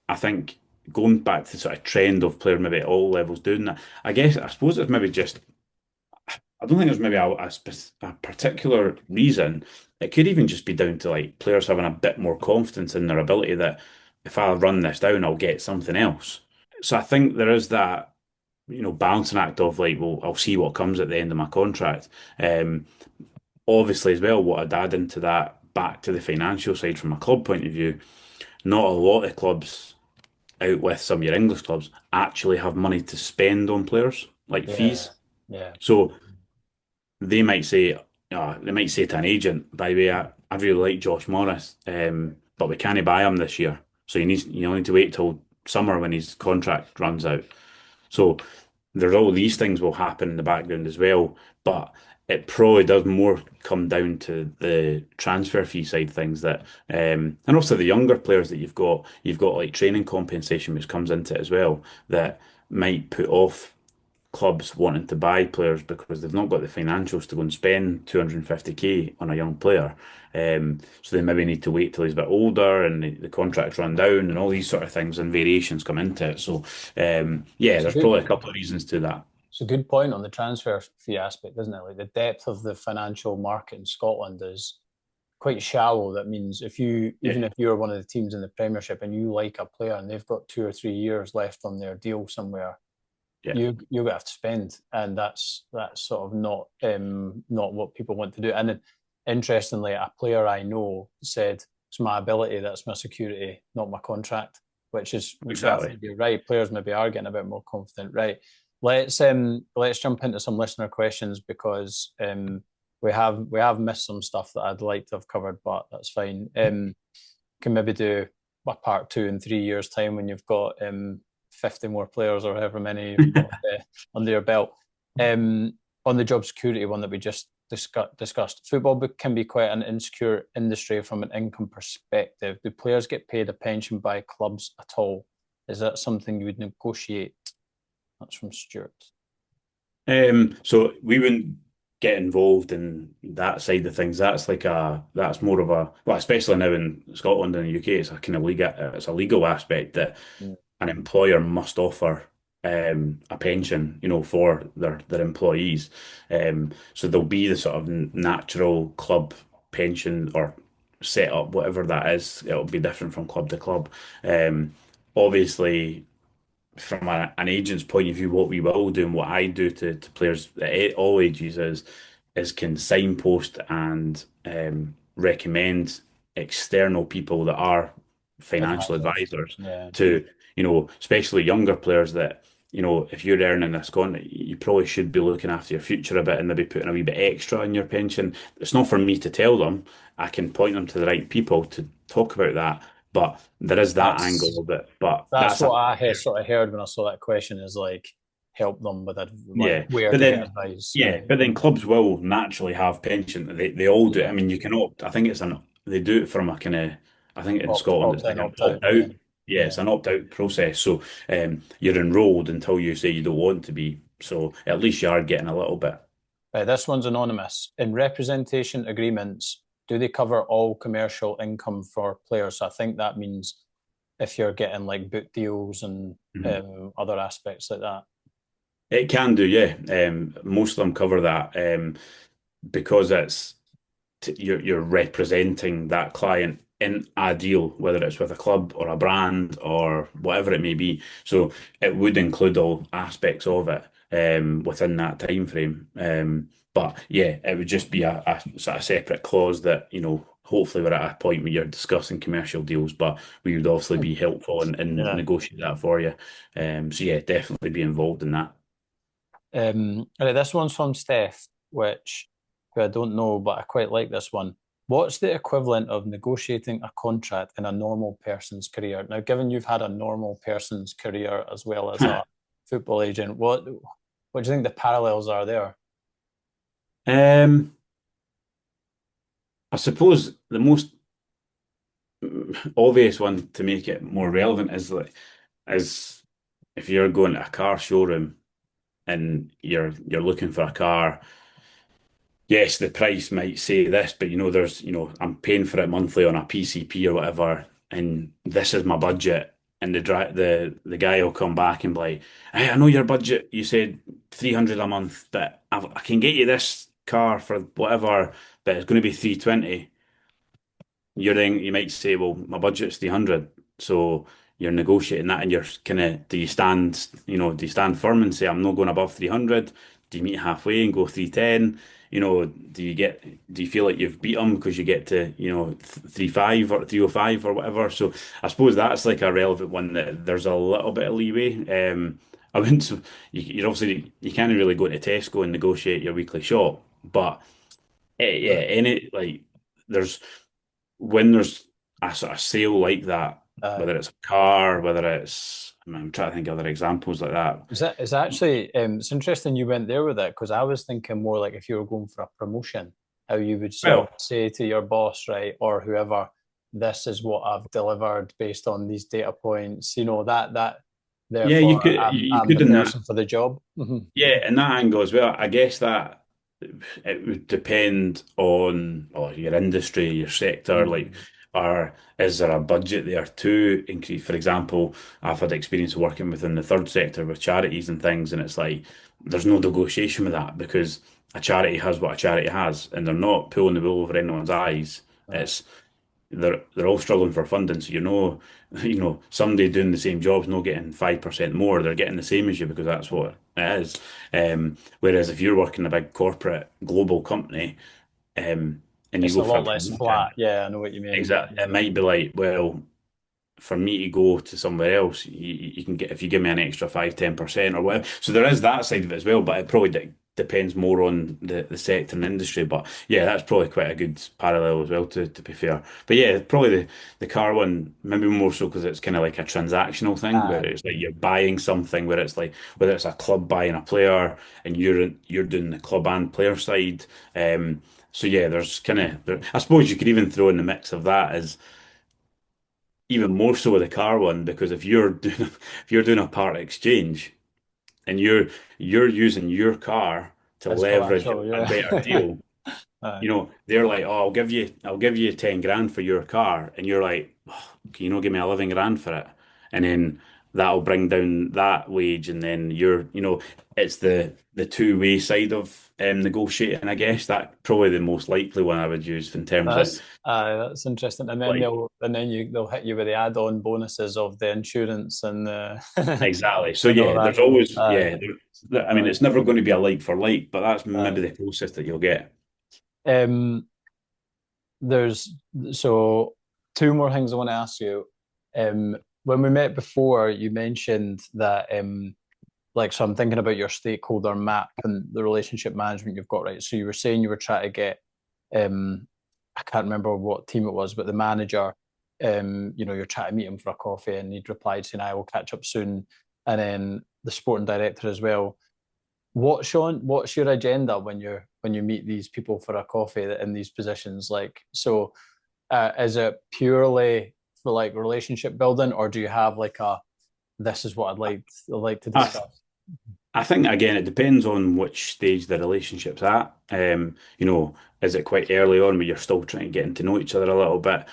I think going back to the sort of trend of players maybe at all levels doing that, I suppose it's maybe just, I don't think there's maybe a particular reason. It could even just be down to like players having a bit more confidence in their ability that if I run this down, I'll get something else. So I think there is that, balancing act of like, well, I'll see what comes at the end of my contract. Um, Obviously as well, what I'd add into that back to the financial side from a club point of view, not a lot of clubs out with some of your English clubs actually have money to spend on players, like Yeah. fees. Yeah. So they might say to an agent, by the way, I really like Josh Morris, but we can't buy him this year. So you need to wait till summer when his contract runs out. So there's all these things will happen in the background as well, but it probably does more come down to the transfer fee side of things and also the younger players that you've got like training compensation which comes into it as well that might put off clubs wanting to buy players because they've not got the financials to go and spend 250k on a young player. So they maybe need to wait till he's a bit older and the contracts run down and all these sort of things and variations come into it. So yeah, It's a there's good probably a couple of reasons to that. it's a good point on the transfer fee aspect, isn't it? Like the depth of the financial market in Scotland is quite shallow. That means Yeah, even if you're one of the teams in the Premiership and you like a player and they've got 2 or 3 years left on their deal somewhere, yeah, you're gonna have to spend, and that's sort of not what people want to do. And then, interestingly, a player I know said it's my ability that's my security, not my contract, which I exactly. think you're right. Players maybe are getting a bit more confident, right? Let's jump into some listener questions because we have missed some stuff that I'd like to have covered, but that's fine. Can maybe do a part 2 in 3 years' time when you've got 50 more players or however many you've got under your belt. On the job security one that we just discussed, football can be quite an insecure industry from an income perspective. Do players get paid a pension by clubs at all? Is that something you would negotiate? That's from Stuart. So we wouldn't get involved in that side of things. That's more of a, well, especially now in Scotland and the UK, it's a kind of legal, it's a legal aspect that Mm. an employer must offer a pension, for their employees. So there'll be the sort of natural club pension or set up, whatever that is. It'll be different from club to club. Um, Obviously, from an agent's point of view, what we will do and what I do to players at all ages is can signpost and recommend external people that are financial Advisors. advisors Yeah. to, especially younger players that, if you're earning this contract, you probably should be looking after your future a bit and maybe putting a wee bit extra in your pension. It's not for me to tell them. I can point them to the right people to talk about that. But there is that angle That's of it. But that's that's a what I sort of heard when I saw that question is like help them with like Yeah, where but to get then advice. yeah, but then clubs will naturally have pension. They all do. I Yeah. mean, you can opt. I think it's an they do it from a kind of. I think in Scotland Opt it's like in, an opt out. opt out. Yeah. Yeah, it's Yeah. an opt out process. So you're enrolled until you say you don't want to be. So at least you are getting a little bit. Right, this one's anonymous. In representation agreements, do they cover all commercial income for players? So I think that means if you're getting like book deals and Mhm. other aspects like that. It can do, yeah. Most of them cover that because you're representing that client in a deal, whether it's with a club or a brand or whatever it may be. So it would include all aspects of it within that time frame. But yeah, it would just be a sort of separate clause that, hopefully we're at a point where you're discussing commercial deals, but we would obviously be helpful and Yeah. negotiate that for you. So yeah, definitely be involved in that. All right, this one's from Steph, which who I don't know, but I quite like this one. What's the equivalent of negotiating a contract in a normal person's career? Now, given you've had a normal person's career as well as a football agent, what do you think the parallels are there? Um, I suppose the most obvious one to make it more relevant is if you're going to a car showroom and you're looking for a car. Yes, the price might say this, but I'm paying for it monthly on a PCP or whatever, and this is my budget. And the guy will come back and be like, "Hey, I know your budget. You said 300 a month, but I can get you this car for whatever, but it's going to be 320." You might say, well, my budget's 300. So you're negotiating that and you're kind of, do you stand firm and say, I'm not going above 300? Do you meet halfway and go 310? Do you feel like you've beat them because you get to, 35 or 305 or whatever? So I suppose that's like a relevant one that there's a little bit of leeway. I wouldn't, you're obviously, you can't really go to Tesco and negotiate your weekly shop, but yeah, there's, when there's a sort of sale like that, Uh, whether it's a car, whether it's, I'm trying to think of other examples like that. is actually it's interesting you went there with it because I was thinking more like if you were going for a promotion, how you would sort of Well, say to your boss, right, or whoever, this is what I've delivered based on these data points, that yeah, therefore you I'm could the in that, person for the job. Mhm. yeah, in that angle as well. I guess that it would depend on your industry, your sector, like, Mm. or is there a budget there to increase? For example, I've had experience working within the third sector with charities and things, and it's like there's no negotiation with that because a charity has what a charity has, and they're not pulling the wool over anyone's eyes. Uh, It's they're all struggling for funding, so somebody doing the same job's not getting 5% more. They're getting the same as you because that's what it is. Whereas if you're working in a big corporate global company, and you it's go a for a lot less promotion, flat. Yeah, I know what you mean. exactly, it might be like, well, for me to go to somewhere else, you can get if you give me an extra 5-10% or whatever. So there is that side of it as well, but it probably depends more on the sector and industry. But yeah, that's probably quite a good parallel as well, to be fair. But yeah, probably the car one, maybe more so because it's kind of like a transactional thing where Uh, it's like you're buying something, where it's like whether it's a club buying a player and you're doing the club and player side. So yeah, there's kind of, I suppose you could even throw in the mix of that as even more so with the car one, because if you're doing a part exchange and you're using your car to As leverage collateral, a better yeah. deal. Aye. You know, they're like, "Oh, I'll give you 10 grand for your car," and you're like, oh, "Can you not give me 11 grand for it?" And then that'll bring down that wage, and then it's the two-way side of negotiating. I guess that's probably the most likely one I would use in terms of That's interesting. And then like they'll hit you with the add-on bonuses of the insurance and the exactly. So and all yeah, that. there's always Aye. I mean, Aye. it's never going to be a like for like, but that's maybe Aye. the closest that you'll get. Um, there's so two more things I want to ask you. When we met before, you mentioned that so I'm thinking about your stakeholder map and the relationship management you've got, right? So you were saying you were trying to get um I can't remember what team it was, but the manager, you're trying to meet him for a coffee and he'd replied saying I will catch up soon. And then the sporting director as well. What's your agenda when you meet these people for a coffee in these positions? Is it purely for like relationship building, or do you have like a this is what I'd like to I, discuss? I think again, it depends on which stage the relationship's at. Is it quite early on where you're still trying to get to know each other a little bit?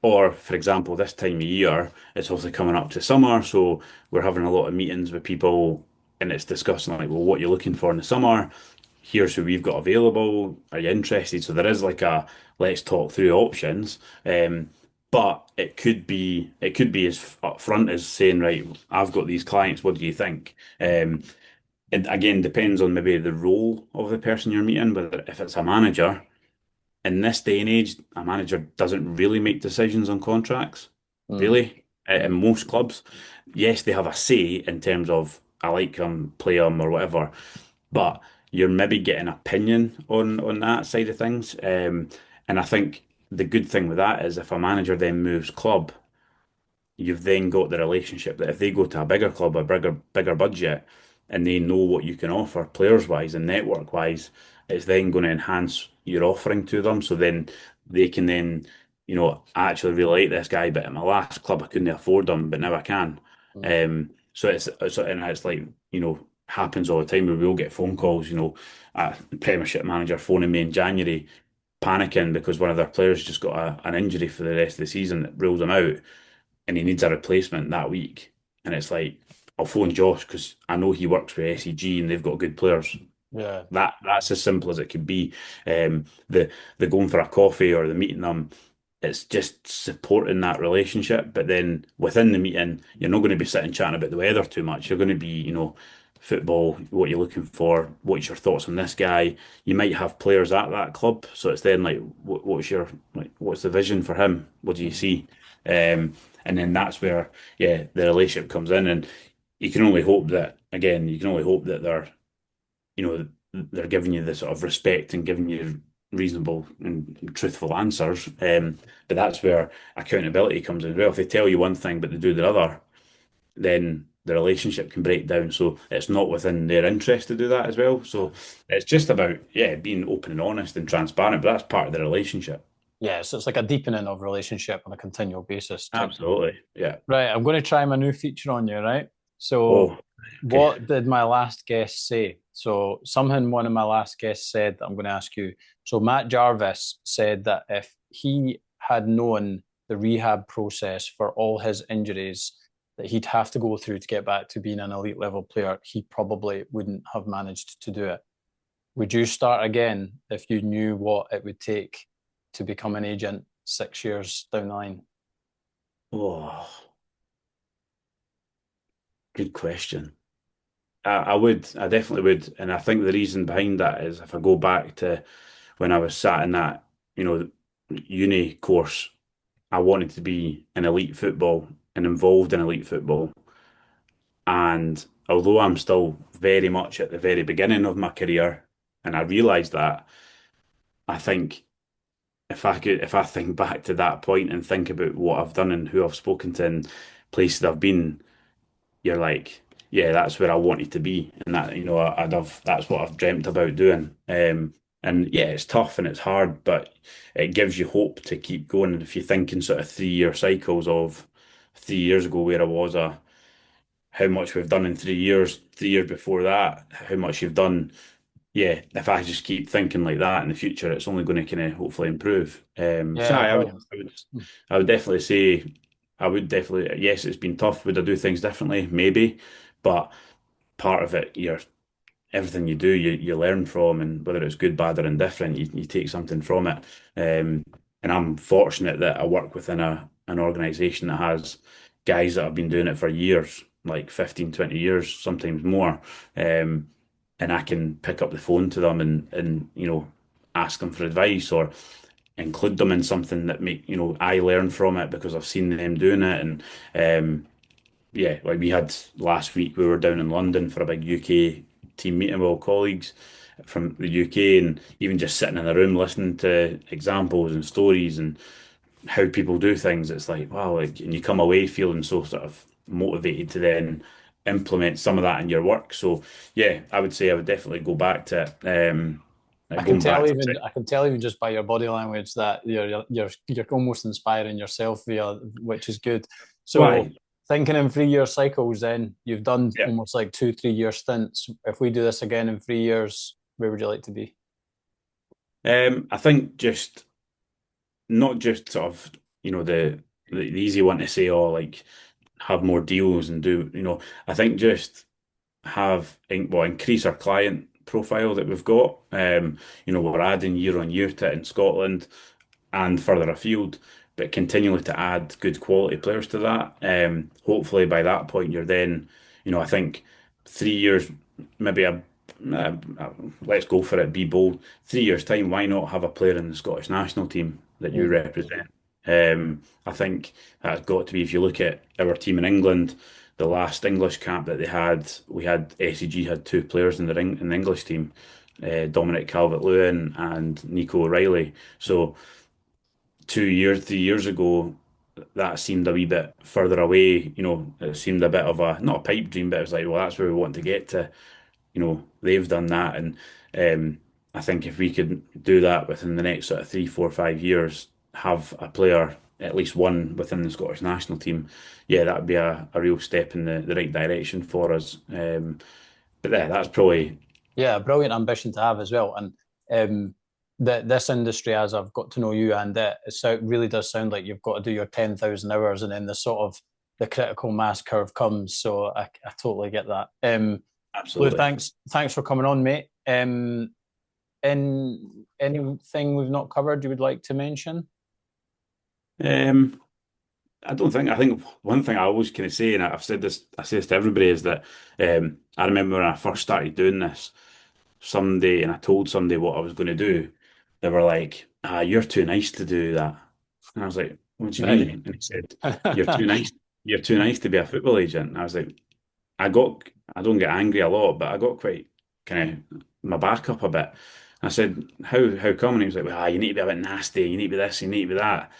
Or, for example, this time of year, it's also coming up to summer, so we're having a lot of meetings with people, and it's discussing like, well, what you're looking for in the summer. Here's who we've got available. Are you interested? So there is like a let's talk through options. But it could be as upfront as saying, right, I've got these clients. What do you think? It again depends on maybe the role of the person you're meeting. But if it's a manager, in this day and age, a manager doesn't really make decisions on contracts, Mm, really. In mm, most clubs, yes, they have a say in terms of I like them, play them, or whatever, but you're maybe getting opinion on that side of things. And I think the good thing with that is if a manager then moves club, you've then got the relationship that if they go to a bigger club, a bigger budget, and they know what you can offer players wise and network wise, it's then going to enhance your offering to them. So then they can then, I actually really like this guy, but at my last club I couldn't afford him, but now I can. mm, And it's like, happens all the time where we'll get phone calls, a Premiership manager phoning me in January, panicking because one of their players just got an injury for the rest of the season that rules them out and he needs a replacement that week. And it's like, I'll phone Josh because I know he works with SEG and they've got good players. yeah. That's as simple as it could be. The going for a coffee or the meeting them, it's just supporting that relationship. But then within the meeting, you're not going to be sitting chatting about the weather too much. You're going to be, football, what you're looking for, what's your thoughts on this guy. You might have players at that club, so it's then like, what's the vision for him? What do you Mm, see? And then that's where, yeah, the relationship comes in, and you can only hope that again, you can only hope that they're giving you the sort of respect and giving you reasonable and truthful answers. But that's where accountability comes in as well. If they tell you one thing but they do the other, then the relationship can break down. So it's not within their interest to do that as well. So it's just about, yeah, being open and honest and transparent, but that's part of the relationship. yeah, so it's like a deepening of relationship on a continual basis type thing. Absolutely. Yeah. Right, I'm going to try my new feature on you, right? So, Oh, okay. what did my last guest say? So, somehow one of my last guests said that I'm going to ask you. So, Matt Jarvis said that if he had known the rehab process for all his injuries that he'd have to go through to get back to being an elite level player, he probably wouldn't have managed to do it. Would you start again if you knew what it would take to become an agent 6 years down the line? Oh, good question. I would, I definitely would. And I think the reason behind that is if I go back to when I was sat in that, uni course, I wanted to be in elite football and involved in elite football. And although I'm still very much at the very beginning of my career, and I realised that, I think if I think back to that point and think about what I've done and who I've spoken to and places I've been, you're like, yeah, that's where I wanted to be, and that that's what I've dreamt about doing. And yeah, it's tough and it's hard, but it gives you hope to keep going. And if you think in sort of 3 year cycles of 3 years ago where I was, how much we've done in 3 years, 3 years before that, how much you've done. yeah, if I just keep thinking like that in the future, it's only going to kind of hopefully improve. So Yeah, brilliant. I would definitely say, I would definitely, yes, it's been tough. Would I do things differently? Maybe, but part of it, everything you do, you learn from, and whether it's good, bad, or indifferent, you take something from it. And I'm fortunate that I work within an organization that has guys that have been doing it for years, like 15, 20 years, sometimes more. Um, and I can pick up the phone to them and ask them for advice or include them in something that I learn from it because I've seen them doing it. And yeah, like we had last week, we were down in London for a big UK team meeting with all colleagues from the UK, and even just sitting in a room listening to examples and stories and how people do things. It's like, wow, like, and you come away feeling so sort of motivated to then implement some of that in your work. So yeah, I would say I would definitely go back to it. Going back to it. I can tell even just by your body language that you're almost inspiring yourself via, which is good. So Why? thinking in 3 year cycles, then you've done Yeah. almost like 2, 3 year stints. If we do this again in 3 years, where would you like to be? I think just not just sort of, the easy one to say, oh, like have more deals and do, I think just increase our client profile that we've got. We're adding year on year to it in Scotland and further afield, but continually to add good quality players to that. Hopefully by that point you're then, I think 3 years, maybe let's go for it, be bold. 3 years time, why not have a player in the Scottish national team that you Mm, represent? I think that's got to be, if you look at our team in England, the last English camp that they had, we had SEG had two players in the English team, Dominic Calvert-Lewin and Nico O'Reilly. So 2 years, 3 years ago, that seemed a wee bit further away. It seemed a bit of a not a pipe dream, but it was like, well, that's where we want to get to. They've done that, and I think if we could do that within the next sort of 3, 4, 5 years, have a player, at least one within the Scottish national team, yeah, that would be a real step in the right direction for us. But yeah, that's probably yeah, a brilliant ambition to have as well. And this industry, as I've got to know you, and it really does sound like you've got to do your 10,000 hours, and then the critical mass curve comes. So I totally get that. Lou, absolutely. thanks for coming on, mate. In anything we've not covered you would like to mention? Um, I don't think. I think one thing I always kind of say, and I say this to everybody, is that I remember when I first started doing this, someday, and I told somebody what I was going to do, they were like, "Ah, you're too nice to do that." And I was like, "What do you mean?" Right. And he said, "You're too nice. You're too nice to be a football agent." And I was like, I got, I don't get angry a lot, but I got quite kind of my back up a bit. I said, "How come?" And he was like, "Well, you need to be a bit nasty. You need to be this. You need to be that."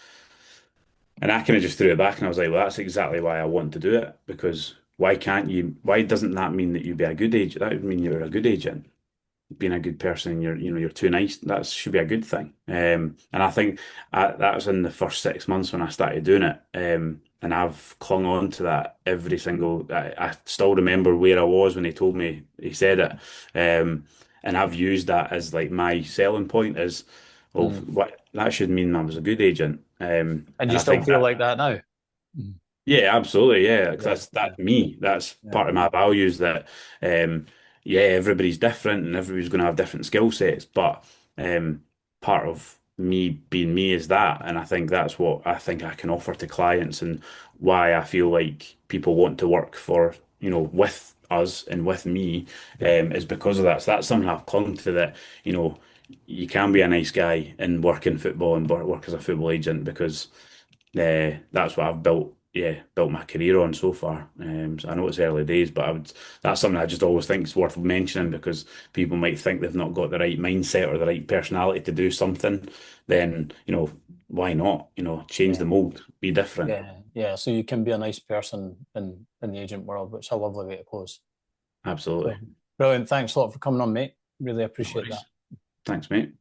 And I kind of just threw it back and I was like, well, that's exactly why I want to do it because why doesn't that mean that you'd be a good agent? That would mean you're a good agent. Being a good person, you're too nice. That should be a good thing. And I think that was in the first 6 months when I started doing it. And I've clung on to that every single, I still remember where I was when he told me, he said it. And I've used that as like my selling point is, well, Mm. what that should mean I was a good agent. And And you I still think feel that like that now? Mm. yeah, absolutely. Yeah, 'cause Yeah, that's me. That's yeah, part of my values that yeah, everybody's different and everybody's going to have different skill sets, but part of me being me is that, and I think that's what I think I can offer to clients and why I feel like people want to work for, with us and with me yeah, is because of that. So that's something I've clung to that, you know, you can be a nice guy and work in football and work as a football agent because that's what I've built my career on so far. So I know it's early days, but that's something I just always think is worth mentioning because people might think they've not got the right mindset or the right personality to do something. Then, why not? Change yeah, the mold, be different. yeah, yeah. So you can be a nice person in the agent world, which is a lovely way to close. Absolutely. So brilliant. Thanks a lot for coming on, mate. Really No appreciate that. worries. Thanks, mate.